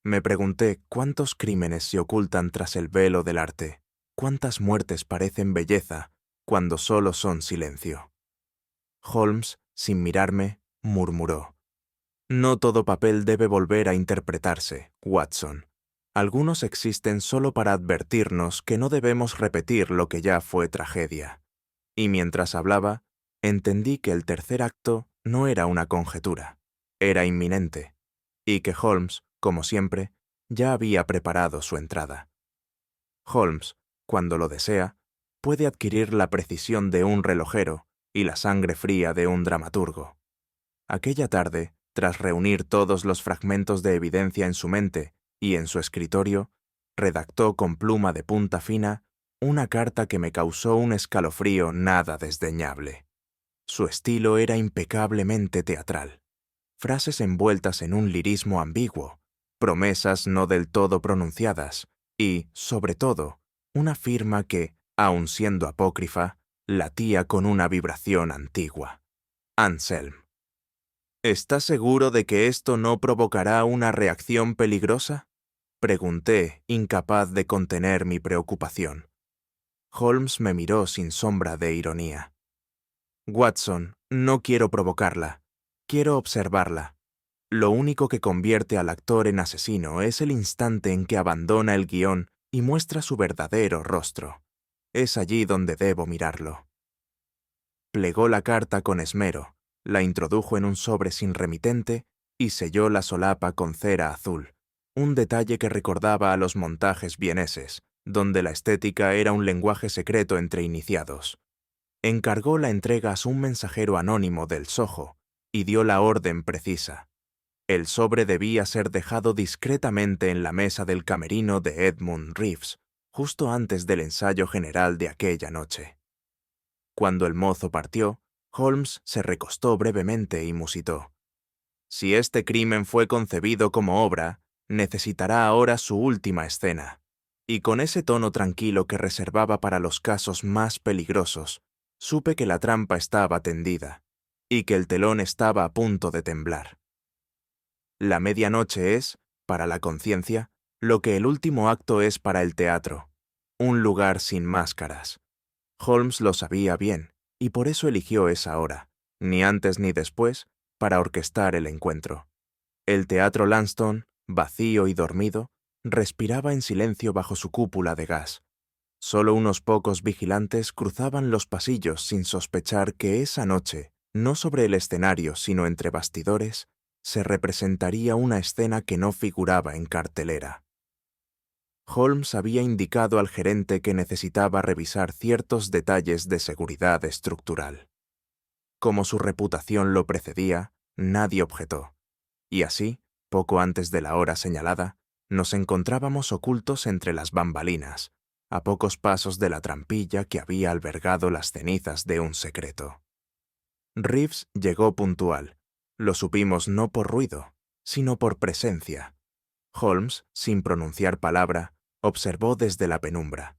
Me pregunté cuántos crímenes se ocultan tras el velo del arte, cuántas muertes parecen belleza cuando solo son silencio. Holmes, sin mirarme, murmuró: «No todo papel debe volver a interpretarse, Watson. Algunos existen solo para advertirnos que no debemos repetir lo que ya fue tragedia». Y mientras hablaba, entendí que el tercer acto no era una conjetura, era inminente, y que Holmes, como siempre, ya había preparado su entrada. Holmes, cuando lo desea, puede adquirir la precisión de un relojero y la sangre fría de un dramaturgo. Aquella tarde, tras reunir todos los fragmentos de evidencia en su mente y en su escritorio, redactó con pluma de punta fina una carta que me causó un escalofrío nada desdeñable. Su estilo era impecablemente teatral. Frases envueltas en un lirismo ambiguo, promesas no del todo pronunciadas y, sobre todo, una firma que, aun siendo apócrifa, latía con una vibración antigua. Anselm. ¿Estás seguro de que esto no provocará una reacción peligrosa?, pregunté, incapaz de contener mi preocupación. Holmes me miró sin sombra de ironía. Watson, no quiero provocarla. Quiero observarla. Lo único que convierte al actor en asesino es el instante en que abandona el guión y muestra su verdadero rostro. Es allí donde debo mirarlo. Plegó la carta con esmero, la introdujo en un sobre sin remitente y selló la solapa con cera azul, un detalle que recordaba a los montajes vieneses, donde la estética era un lenguaje secreto entre iniciados. Encargó la entrega a un mensajero anónimo del Soho y dio la orden precisa. El sobre debía ser dejado discretamente en la mesa del camerino de Edmund Reeves, justo antes del ensayo general de aquella noche. Cuando el mozo partió, Holmes se recostó brevemente y musitó. Si este crimen fue concebido como obra, necesitará ahora su última escena. Y con ese tono tranquilo que reservaba para los casos más peligrosos, supe que la trampa estaba tendida y que el telón estaba a punto de temblar. La medianoche es, para la conciencia, lo que el último acto es para el teatro, un lugar sin máscaras. Holmes lo sabía bien, y por eso eligió esa hora, ni antes ni después, para orquestar el encuentro. El Teatro Lanston, vacío y dormido, respiraba en silencio bajo su cúpula de gas. Solo unos pocos vigilantes cruzaban los pasillos sin sospechar que esa noche no sobre el escenario sino entre bastidores, se representaría una escena que no figuraba en cartelera. Holmes había indicado al gerente que necesitaba revisar ciertos detalles de seguridad estructural. Como su reputación lo precedía, nadie objetó, y así, poco antes de la hora señalada, nos encontrábamos ocultos entre las bambalinas, a pocos pasos de la trampilla que había albergado las cenizas de un secreto. Reeves llegó puntual. Lo supimos no por ruido, sino por presencia. Holmes, sin pronunciar palabra, observó desde la penumbra.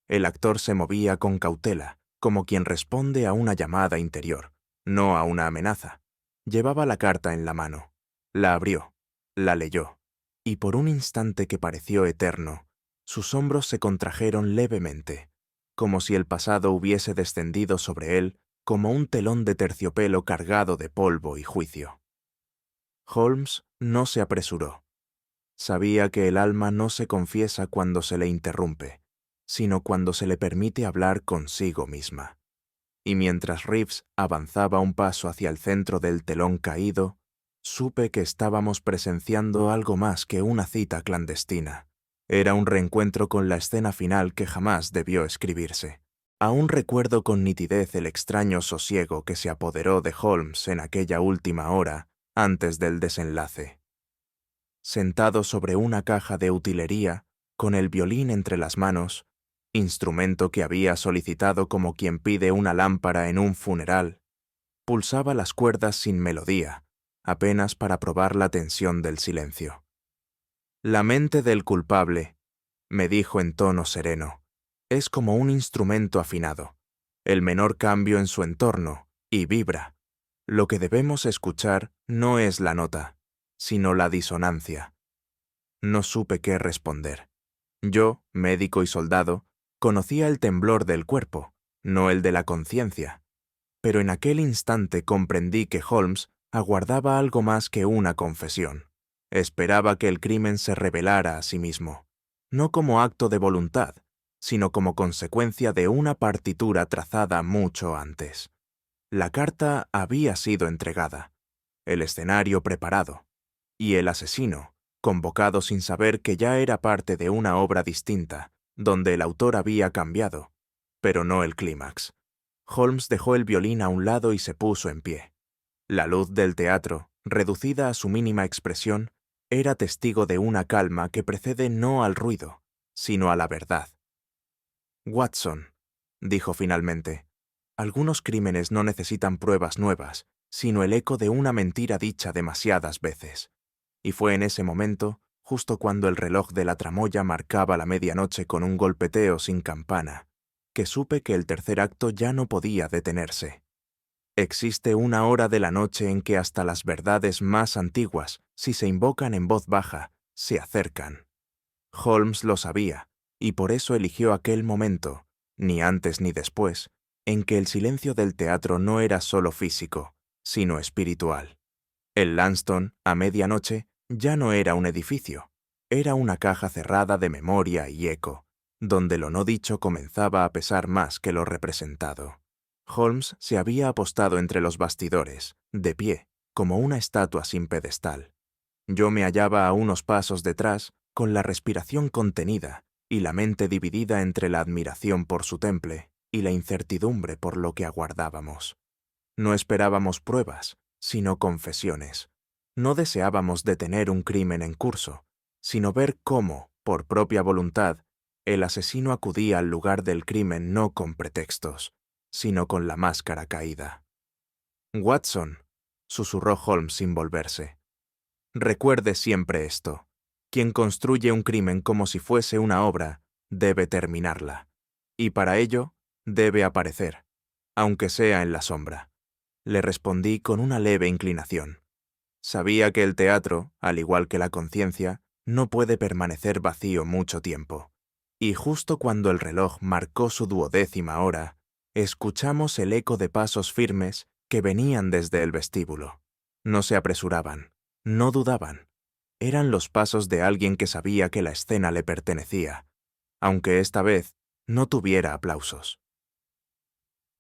El actor se movía con cautela, como quien responde a una llamada interior, no a una amenaza. Llevaba la carta en la mano. La abrió, la leyó, y por un instante que pareció eterno, sus hombros se contrajeron levemente, como si el pasado hubiese descendido sobre él como un telón de terciopelo cargado de polvo y juicio. Holmes no se apresuró. Sabía que el alma no se confiesa cuando se le interrumpe, sino cuando se le permite hablar consigo misma. Y mientras Reeves avanzaba un paso hacia el centro del telón caído, supe que estábamos presenciando algo más que una cita clandestina. Era un reencuentro con la escena final que jamás debió escribirse. Aún recuerdo con nitidez el extraño sosiego que se apoderó de Holmes en aquella última hora antes del desenlace. Sentado sobre una caja de utilería, con el violín entre las manos, instrumento que había solicitado como quien pide una lámpara en un funeral, pulsaba las cuerdas sin melodía, apenas para probar la tensión del silencio. La mente del culpable, me dijo en tono sereno, es como un instrumento afinado. El menor cambio en su entorno, y vibra. Lo que debemos escuchar no es la nota, sino la disonancia. No supe qué responder. Yo, médico y soldado, conocía el temblor del cuerpo, no el de la conciencia. Pero en aquel instante comprendí que Holmes aguardaba algo más que una confesión. Esperaba que el crimen se revelara a sí mismo, no como acto de voluntad, sino como consecuencia de una partitura trazada mucho antes. La carta había sido entregada, el escenario preparado, y el asesino, convocado sin saber que ya era parte de una obra distinta, donde el autor había cambiado, pero no el clímax. Holmes dejó el violín a un lado y se puso en pie. La luz del teatro, reducida a su mínima expresión, era testigo de una calma que precede no al ruido, sino a la verdad. Watson, dijo finalmente, algunos crímenes no necesitan pruebas nuevas, sino el eco de una mentira dicha demasiadas veces. Y fue en ese momento, justo cuando el reloj de la tramoya marcaba la medianoche con un golpeteo sin campana, que supe que el tercer acto ya no podía detenerse. Existe una hora de la noche en que hasta las verdades más antiguas, si se invocan en voz baja, se acercan. Holmes lo sabía, y por eso eligió aquel momento, ni antes ni después, en que el silencio del teatro no era solo físico, sino espiritual. El Lanston, a medianoche, ya no era un edificio, era una caja cerrada de memoria y eco, donde lo no dicho comenzaba a pesar más que lo representado. Holmes se había apostado entre los bastidores, de pie, como una estatua sin pedestal. Yo me hallaba a unos pasos detrás, con la respiración contenida y la mente dividida entre la admiración por su temple y la incertidumbre por lo que aguardábamos. No esperábamos pruebas, sino confesiones. No deseábamos detener un crimen en curso, sino ver cómo, por propia voluntad, el asesino acudía al lugar del crimen no con pretextos, sino con la máscara caída. «Watson», susurró Holmes sin volverse, «recuerde siempre esto. Quien construye un crimen como si fuese una obra, debe terminarla. Y para ello, debe aparecer, aunque sea en la sombra». Le respondí con una leve inclinación. Sabía que el teatro, al igual que la conciencia, no puede permanecer vacío mucho tiempo. Y justo cuando el reloj marcó su 12ª hora, escuchamos el eco de pasos firmes que venían desde el vestíbulo. No se apresuraban, no dudaban. Eran los pasos de alguien que sabía que la escena le pertenecía, aunque esta vez no tuviera aplausos.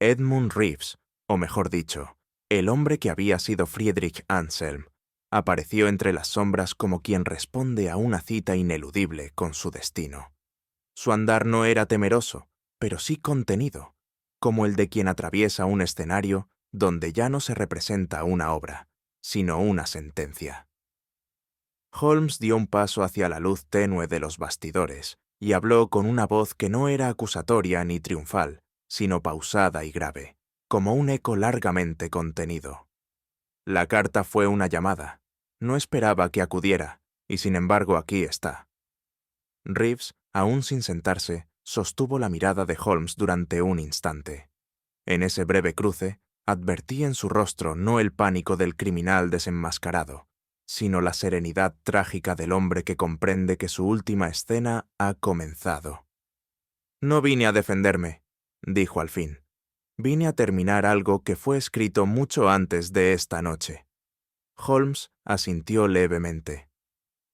Edmund Reeves, o mejor dicho, El hombre que había sido Friedrich Anselm apareció entre las sombras como quien responde a una cita ineludible con su destino. Su andar no era temeroso, pero sí contenido, como el de quien atraviesa un escenario donde ya no se representa una obra, sino una sentencia. Holmes dio un paso hacia la luz tenue de los bastidores y habló con una voz que no era acusatoria ni triunfal, sino pausada y grave, como un eco largamente contenido. La carta fue una llamada. No esperaba que acudiera, y sin embargo aquí está. Reeves, aún sin sentarse, sostuvo la mirada de Holmes durante un instante. En ese breve cruce, advertí en su rostro no el pánico del criminal desenmascarado, sino la serenidad trágica del hombre que comprende que su última escena ha comenzado. «No vine a defenderme», dijo al fin. «Vine a terminar algo que fue escrito mucho antes de esta noche». Holmes asintió levemente.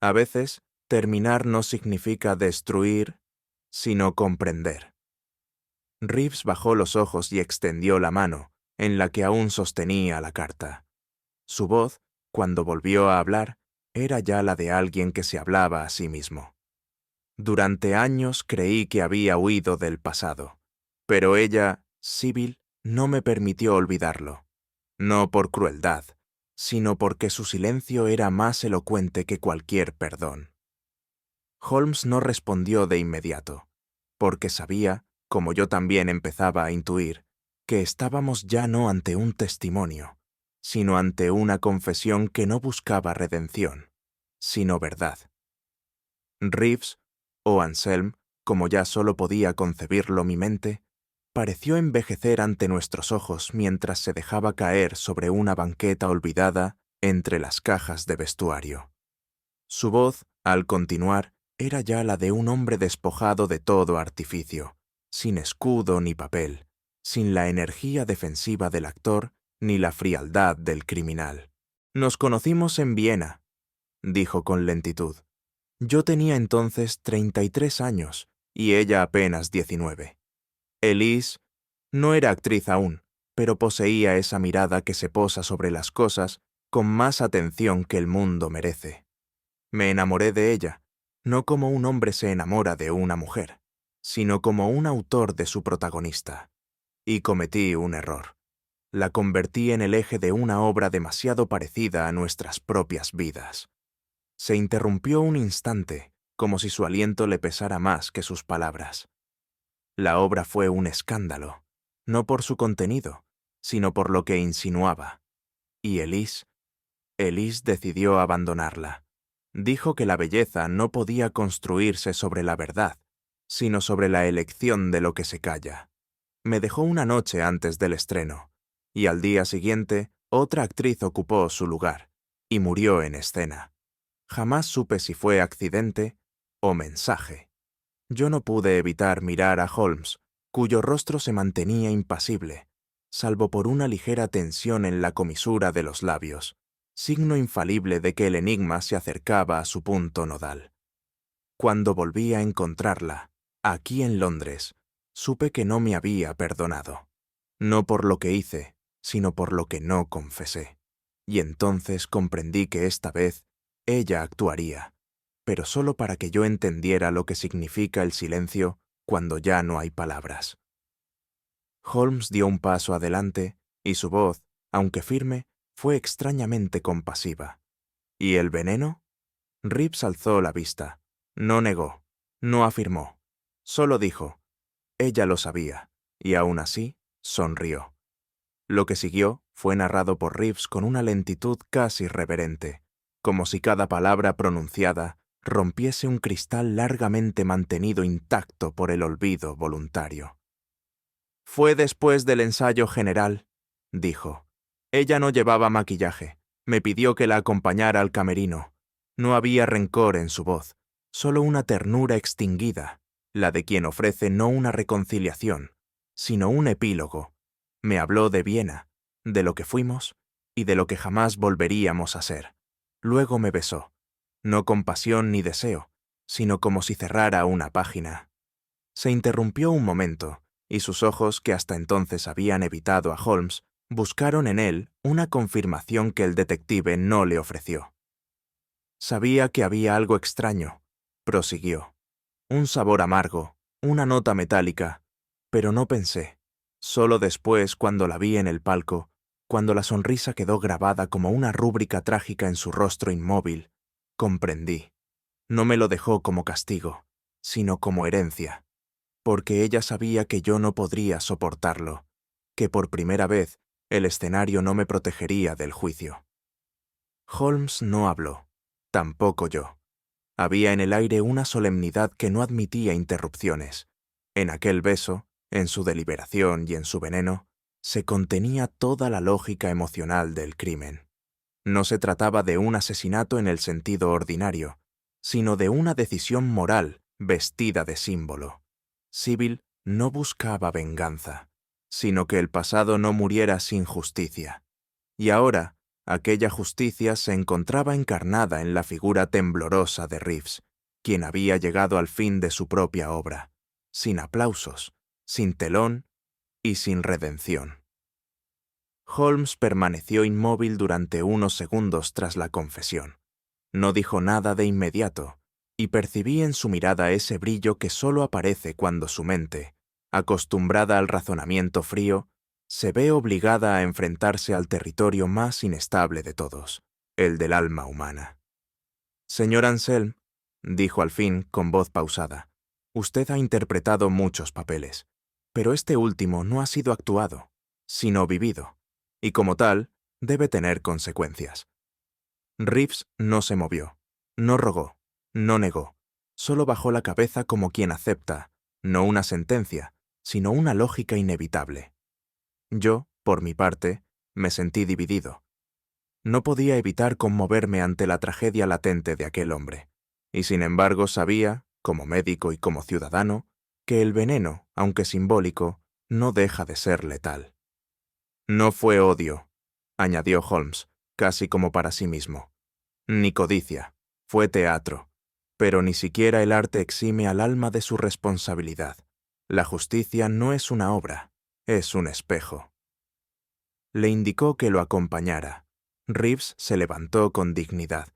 A veces, terminar no significa destruir, sino comprender. Reeves bajó los ojos y extendió la mano, en la que aún sostenía la carta. Su voz, cuando volvió a hablar, era ya la de alguien que se hablaba a sí mismo. Durante años creí que había huido del pasado, pero ella, Sibyl, no me permitió olvidarlo. No por crueldad, sino porque su silencio era más elocuente que cualquier perdón. Holmes no respondió de inmediato, porque sabía, como yo también empezaba a intuir, que estábamos ya no ante un testimonio, sino ante una confesión que no buscaba redención, sino verdad. Reeves, o Anselm, como ya solo podía concebirlo mi mente, pareció envejecer ante nuestros ojos mientras se dejaba caer sobre una banqueta olvidada entre las cajas de vestuario. Su voz, al continuar, era ya la de un hombre despojado de todo artificio, sin escudo ni papel, sin la energía defensiva del actor ni la frialdad del criminal. «Nos conocimos en Viena», dijo con lentitud. «Yo tenía entonces 33 años y ella apenas 19. Elise no era actriz aún, pero poseía esa mirada que se posa sobre las cosas con más atención que el mundo merece. Me enamoré de ella, no como un hombre se enamora de una mujer, sino como un autor de su protagonista. Y cometí un error. La convertí en el eje de una obra demasiado parecida a nuestras propias vidas». Se interrumpió un instante, como si su aliento le pesara más que sus palabras. La obra fue un escándalo, no por su contenido, sino por lo que insinuaba. Y Elise decidió abandonarla. Dijo que la belleza no podía construirse sobre la verdad, sino sobre la elección de lo que se calla. Me dejó una noche antes del estreno, y al día siguiente otra actriz ocupó su lugar, y murió en escena. Jamás supe si fue accidente o mensaje. Yo no pude evitar mirar a Holmes, cuyo rostro se mantenía impasible, salvo por una ligera tensión en la comisura de los labios, signo infalible de que el enigma se acercaba a su punto nodal. Cuando volví a encontrarla, aquí en Londres, supe que no me había perdonado. No por lo que hice, sino por lo que no confesé. Y entonces comprendí que esta vez ella actuaría, pero solo para que yo entendiera lo que significa el silencio cuando ya no hay palabras. Holmes dio un paso adelante y su voz, aunque firme, fue extrañamente compasiva. ¿Y el veneno? Reeves alzó la vista. No negó, no afirmó. Solo dijo, ella lo sabía, y aún así sonrió. Lo que siguió fue narrado por Reeves con una lentitud casi reverente, como si cada palabra pronunciada rompiese un cristal largamente mantenido intacto por el olvido voluntario. «Fue después del ensayo general», dijo. «Ella no llevaba maquillaje. Me pidió que la acompañara al camerino. No había rencor en su voz, solo una ternura extinguida, la de quien ofrece no una reconciliación, sino un epílogo. Me habló de Viena, de lo que fuimos y de lo que jamás volveríamos a ser. Luego me besó, no con pasión ni deseo, sino como si cerrara una página». Se interrumpió un momento, y sus ojos, que hasta entonces habían evitado a Holmes, Buscaron en él una confirmación que el detective no le ofreció. Sabía que había algo extraño, prosiguió. Un sabor amargo, una nota metálica, pero no pensé. Solo después, cuando la vi en el palco, cuando la sonrisa quedó grabada como una rúbrica trágica en su rostro inmóvil, comprendí. No me lo dejó como castigo, sino como herencia, porque ella sabía que yo no podría soportarlo, que por primera vez el escenario no me protegería del juicio. Holmes no habló, tampoco yo. Había en el aire una solemnidad que no admitía interrupciones. En aquel beso, en su deliberación y en su veneno, se contenía toda la lógica emocional del crimen. No se trataba de un asesinato en el sentido ordinario, sino de una decisión moral vestida de símbolo. Sybil no buscaba venganza, sino que el pasado no muriera sin justicia. Y ahora, aquella justicia se encontraba encarnada en la figura temblorosa de Reeves, quien había llegado al fin de su propia obra, sin aplausos, sin telón y sin redención. Holmes permaneció inmóvil durante unos segundos tras la confesión. No dijo nada de inmediato, y percibí en su mirada ese brillo que solo aparece cuando su mente, acostumbrada al razonamiento frío, se ve obligada a enfrentarse al territorio más inestable de todos, el del alma humana. Señor Anselm, dijo al fin con voz pausada, usted ha interpretado muchos papeles, pero este último no ha sido actuado, sino vivido, y como tal, debe tener consecuencias. Reeves no se movió, no rogó, no negó, solo bajó la cabeza como quien acepta, no una sentencia, sino una lógica inevitable. Yo, por mi parte, me sentí dividido. No podía evitar conmoverme ante la tragedia latente de aquel hombre, y sin embargo sabía, como médico y como ciudadano, que el veneno, aunque simbólico, no deja de ser letal. No fue odio, añadió Holmes, casi como para sí mismo, ni codicia, fue teatro, pero ni siquiera el arte exime al alma de su responsabilidad. La justicia no es una obra, es un espejo. Le indicó que lo acompañara. Reeves se levantó con dignidad,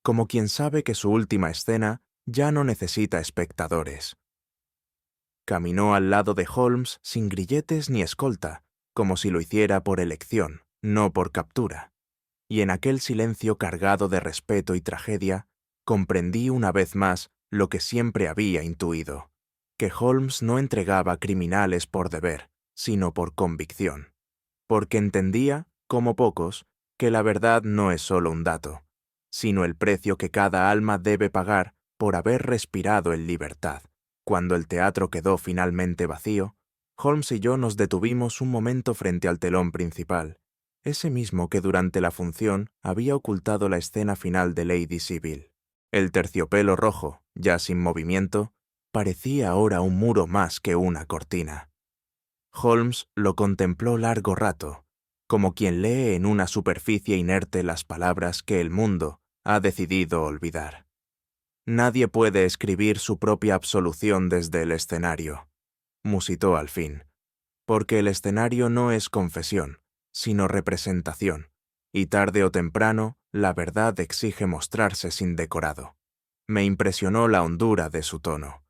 como quien sabe que su última escena ya no necesita espectadores. Caminó al lado de Holmes sin grilletes ni escolta, como si lo hiciera por elección, no por captura. Y en aquel silencio cargado de respeto y tragedia, comprendí una vez más lo que siempre había intuido, que Holmes no entregaba criminales por deber, sino por convicción, porque entendía, como pocos, que la verdad no es solo un dato, sino el precio que cada alma debe pagar por haber respirado en libertad. Cuando el teatro quedó finalmente vacío, Holmes y yo nos detuvimos un momento frente al telón principal, ese mismo que durante la función había ocultado la escena final de Lady Sybil. El terciopelo rojo, ya sin movimiento, parecía ahora un muro más que una cortina. Holmes lo contempló largo rato, como quien lee en una superficie inerte las palabras que el mundo ha decidido olvidar. Nadie puede escribir su propia absolución desde el escenario, musitó al fin, porque el escenario no es confesión, sino representación, y tarde o temprano la verdad exige mostrarse sin decorado. Me impresionó la hondura de su tono.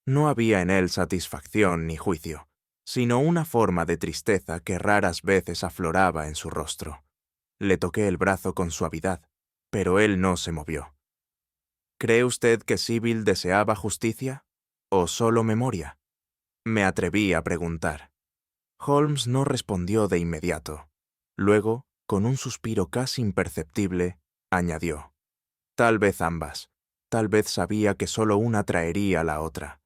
No había en él satisfacción ni juicio, sino una forma de tristeza que raras veces afloraba en su rostro. Le toqué el brazo con suavidad, pero él no se movió. ¿Cree usted que Sybil deseaba justicia? ¿O solo memoria? Me atreví a preguntar. Holmes no respondió de inmediato. Luego, con un suspiro casi imperceptible, añadió: tal vez ambas. Tal vez sabía que solo una traería a la otra.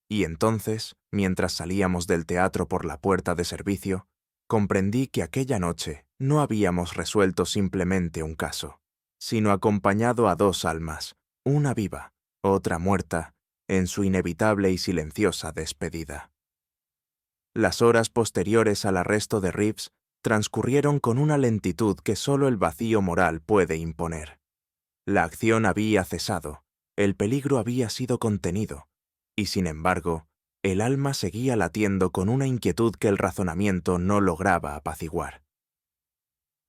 Y entonces, mientras salíamos del teatro por la puerta de servicio, comprendí que aquella noche no habíamos resuelto simplemente un caso, sino acompañado a dos almas, una viva, otra muerta, en su inevitable y silenciosa despedida. Las horas posteriores al arresto de Reeves transcurrieron con una lentitud que solo el vacío moral puede imponer. La acción había cesado, el peligro había sido contenido, y sin embargo, el alma seguía latiendo con una inquietud que el razonamiento no lograba apaciguar.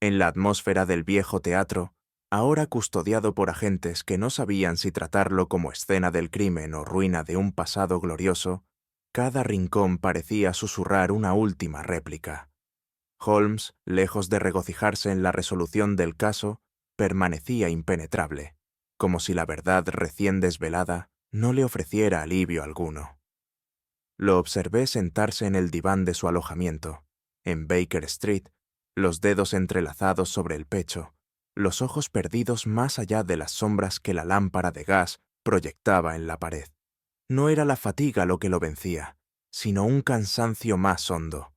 En la atmósfera del viejo teatro, ahora custodiado por agentes que no sabían si tratarlo como escena del crimen o ruina de un pasado glorioso, cada rincón parecía susurrar una última réplica. Holmes, lejos de regocijarse en la resolución del caso, permanecía impenetrable, como si la verdad recién desvelada no le ofreciera alivio alguno. Lo observé sentarse en el diván de su alojamiento, en Baker Street, los dedos entrelazados sobre el pecho, los ojos perdidos más allá de las sombras que la lámpara de gas proyectaba en la pared. No era la fatiga lo que lo vencía, sino un cansancio más hondo,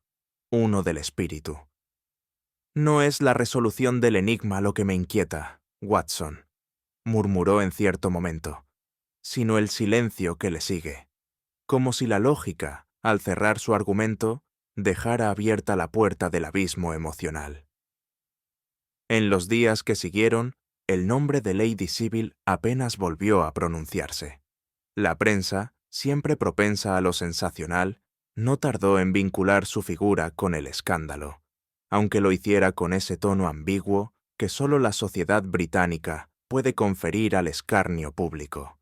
uno del espíritu. «No es la resolución del enigma lo que me inquieta, Watson», murmuró en cierto momento, «sino el silencio que le sigue, como si la lógica, al cerrar su argumento, dejara abierta la puerta del abismo emocional». En los días que siguieron, el nombre de Lady Sibyl apenas volvió a pronunciarse. La prensa, siempre propensa a lo sensacional, no tardó en vincular su figura con el escándalo, aunque lo hiciera con ese tono ambiguo que solo la sociedad británica puede conferir al escarnio público.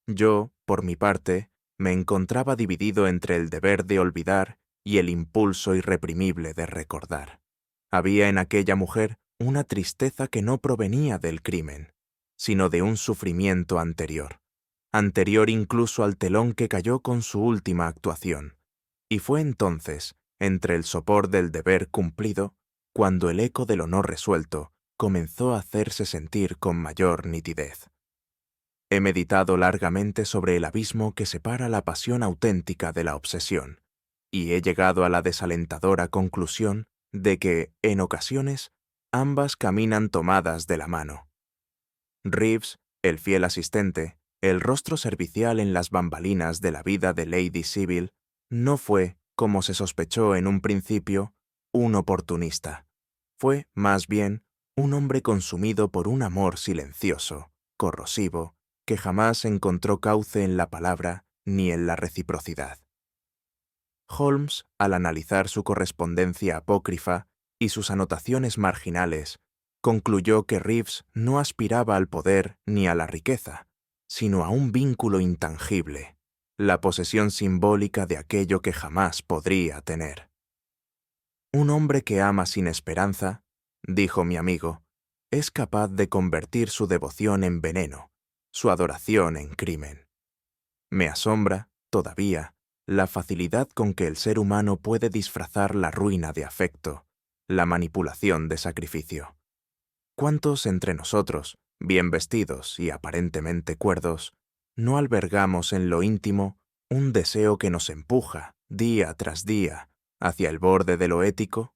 Yo, por mi parte, me encontraba dividido entre el deber de olvidar y el impulso irreprimible de recordar. Había en aquella mujer una tristeza que no provenía del crimen, sino de un sufrimiento anterior incluso al telón que cayó con su última actuación, y fue entonces, entre el sopor del deber cumplido, cuando el eco del honor resuelto comenzó a hacerse sentir con mayor nitidez. He meditado largamente sobre el abismo que separa la pasión auténtica de la obsesión, y he llegado a la desalentadora conclusión de que, en ocasiones, ambas caminan tomadas de la mano. Reeves, el fiel asistente, el rostro servicial en las bambalinas de la vida de Lady Sibyl, no fue, como se sospechó en un principio, un oportunista. Fue, más bien, un hombre consumido por un amor silencioso, corrosivo, que jamás encontró cauce en la palabra ni en la reciprocidad. Holmes, al analizar su correspondencia apócrifa y sus anotaciones marginales, concluyó que Reeves no aspiraba al poder ni a la riqueza, sino a un vínculo intangible, la posesión simbólica de aquello que jamás podría tener. Un hombre que ama sin esperanza, dijo mi amigo, es capaz de convertir su devoción en veneno, su adoración en crimen. Me asombra, todavía, la facilidad con que el ser humano puede disfrazar la ruina de afecto, la manipulación de sacrificio. ¿Cuántos entre nosotros, bien vestidos y aparentemente cuerdos, no albergamos en lo íntimo un deseo que nos empuja, día tras día, hacia el borde de lo ético?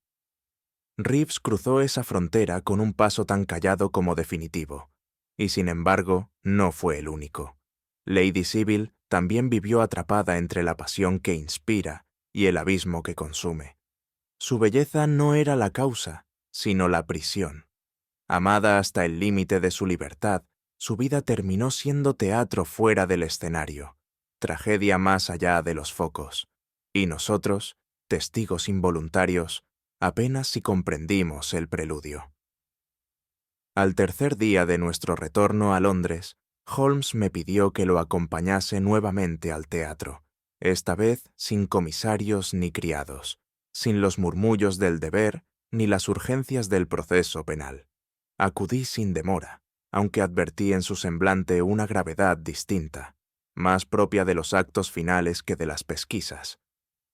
Reeves cruzó esa frontera con un paso tan callado como definitivo, y sin embargo no fue el único. Lady Sibyl también vivió atrapada entre la pasión que inspira y el abismo que consume. Su belleza no era la causa, sino la prisión. Amada hasta el límite de su libertad, su vida terminó siendo teatro fuera del escenario, tragedia más allá de los focos, y nosotros, testigos involuntarios, apenas si comprendimos el preludio. Al tercer día de nuestro retorno a Londres, Holmes me pidió que lo acompañase nuevamente al teatro, esta vez sin comisarios ni criados, sin los murmullos del deber ni las urgencias del proceso penal. Acudí sin demora, aunque advertí en su semblante una gravedad distinta, más propia de los actos finales que de las pesquisas.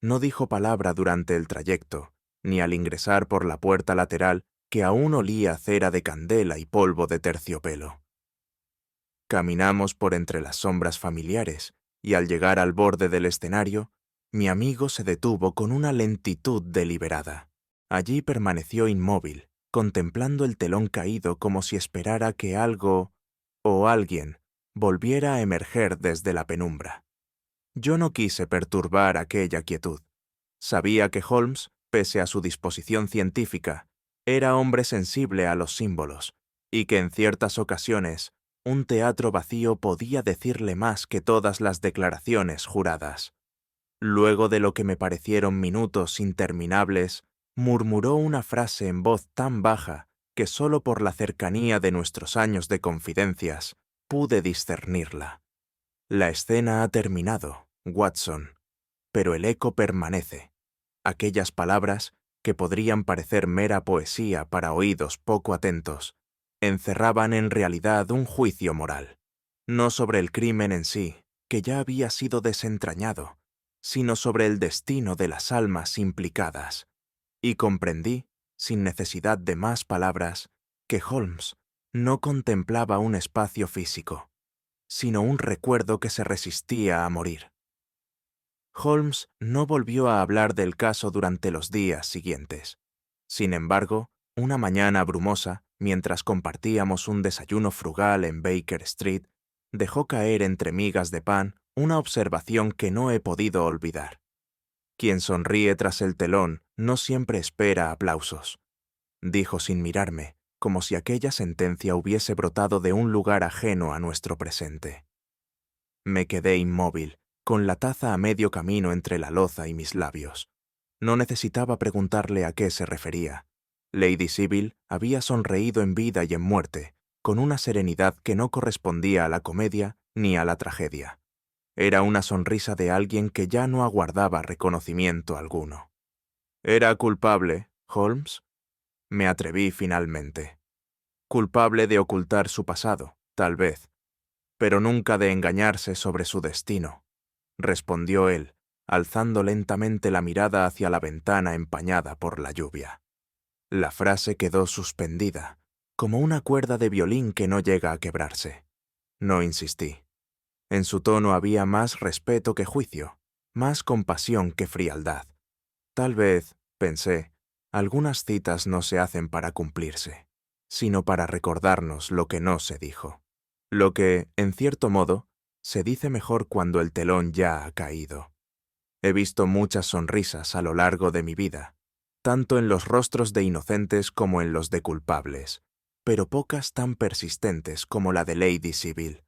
No dijo palabra durante el trayecto, ni al ingresar por la puerta lateral que aún olía a cera de candela y polvo de terciopelo. Caminamos por entre las sombras familiares, y al llegar al borde del escenario, mi amigo se detuvo con una lentitud deliberada. Allí permaneció inmóvil, contemplando el telón caído como si esperara que algo o alguien volviera a emerger desde la penumbra. Yo no quise perturbar aquella quietud. Sabía que Holmes, pese a su disposición científica, era hombre sensible a los símbolos, y que en ciertas ocasiones un teatro vacío podía decirle más que todas las declaraciones juradas. Luego de lo que me parecieron minutos interminables, murmuró una frase en voz tan baja que solo por la cercanía de nuestros años de confidencias pude discernirla. La escena ha terminado, Watson, pero el eco permanece. Aquellas palabras, que podrían parecer mera poesía para oídos poco atentos, encerraban en realidad un juicio moral, no sobre el crimen en sí, que ya había sido desentrañado, sino sobre el destino de las almas implicadas. Y comprendí, sin necesidad de más palabras, que Holmes no contemplaba un espacio físico, sino un recuerdo que se resistía a morir. Holmes no volvió a hablar del caso durante los días siguientes. Sin embargo, una mañana brumosa, mientras compartíamos un desayuno frugal en Baker Street, dejó caer entre migas de pan una observación que no he podido olvidar. Quien sonríe tras el telón no siempre espera aplausos, dijo sin mirarme, como si aquella sentencia hubiese brotado de un lugar ajeno a nuestro presente. Me quedé inmóvil, con la taza a medio camino entre la loza y mis labios. No necesitaba preguntarle a qué se refería. Lady Sybil había sonreído en vida y en muerte, con una serenidad que no correspondía a la comedia ni a la tragedia. Era una sonrisa de alguien que ya no aguardaba reconocimiento alguno. ¿Era culpable, Holmes? Me atreví finalmente. Culpable de ocultar su pasado, tal vez, pero nunca de engañarse sobre su destino, respondió él, alzando lentamente la mirada hacia la ventana empañada por la lluvia. La frase quedó suspendida, como una cuerda de violín que no llega a quebrarse. No insistí. En su tono había más respeto que juicio, más compasión que frialdad. Tal vez, pensé, algunas citas no se hacen para cumplirse, sino para recordarnos lo que no se dijo. Lo que, en cierto modo, se dice mejor cuando el telón ya ha caído. He visto muchas sonrisas a lo largo de mi vida, tanto en los rostros de inocentes como en los de culpables, pero pocas tan persistentes como la de Lady Sybil.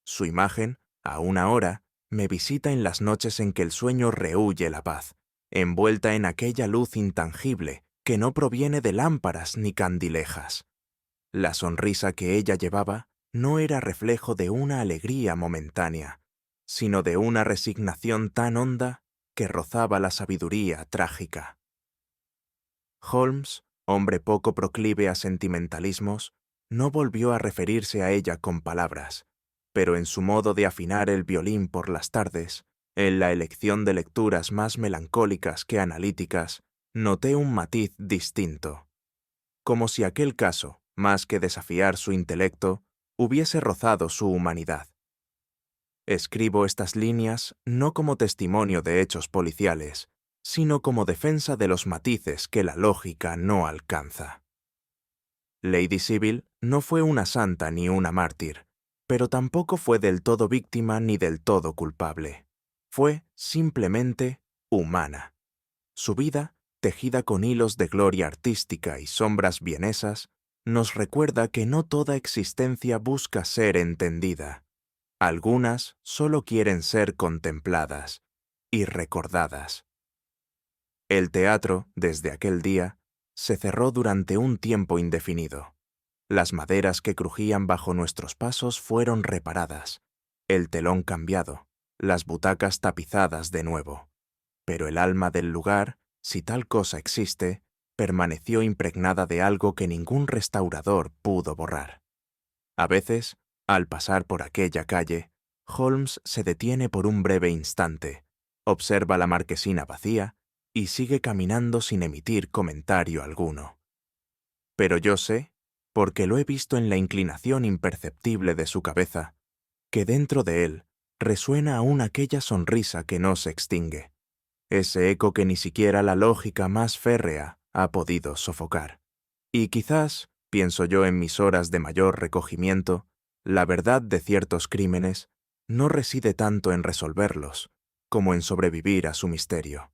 Su imagen, aún ahora, me visita en las noches en que el sueño rehúye la paz, envuelta en aquella luz intangible que no proviene de lámparas ni candilejas. La sonrisa que ella llevaba no era reflejo de una alegría momentánea, sino de una resignación tan honda que rozaba la sabiduría trágica. Holmes, hombre poco proclive a sentimentalismos, no volvió a referirse a ella con palabras, pero en su modo de afinar el violín por las tardes, en la elección de lecturas más melancólicas que analíticas, noté un matiz distinto. Como si aquel caso, más que desafiar su intelecto, hubiese rozado su humanidad. Escribo estas líneas no como testimonio de hechos policiales, sino como defensa de los matices que la lógica no alcanza. Lady Sybil no fue una santa ni una mártir, pero tampoco fue del todo víctima ni del todo culpable. Fue, simplemente, humana. Su vida, tejida con hilos de gloria artística y sombras vienesas, nos recuerda que no toda existencia busca ser entendida. Algunas solo quieren ser contempladas y recordadas. El teatro, desde aquel día, se cerró durante un tiempo indefinido. Las maderas que crujían bajo nuestros pasos fueron reparadas, el telón cambiado, las butacas tapizadas de nuevo. Pero el alma del lugar, si tal cosa existe, permaneció impregnada de algo que ningún restaurador pudo borrar. A veces, al pasar por aquella calle, Holmes se detiene por un breve instante, observa la marquesina vacía y sigue caminando sin emitir comentario alguno. Pero yo sé, porque lo he visto en la inclinación imperceptible de su cabeza, que dentro de él resuena aún aquella sonrisa que no se extingue, ese eco que ni siquiera la lógica más férrea ha podido sofocar. Y quizás, pienso yo en mis horas de mayor recogimiento, la verdad de ciertos crímenes no reside tanto en resolverlos como en sobrevivir a su misterio.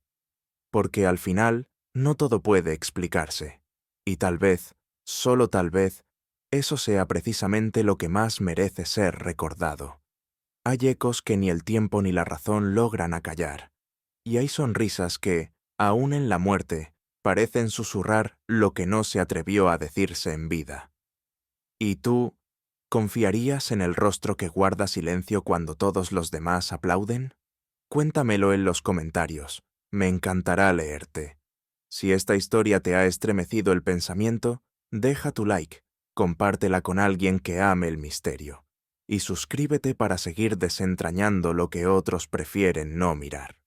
Porque al final no todo puede explicarse, y tal vez, solo tal vez, eso sea precisamente lo que más merece ser recordado. Hay ecos que ni el tiempo ni la razón logran acallar, y hay sonrisas que, aun en la muerte, parecen susurrar lo que no se atrevió a decirse en vida. ¿Y tú, confiarías en el rostro que guarda silencio cuando todos los demás aplauden? Cuéntamelo en los comentarios, me encantará leerte. Si esta historia te ha estremecido el pensamiento, deja tu like, compártela con alguien que ame el misterio, y suscríbete para seguir desentrañando lo que otros prefieren no mirar.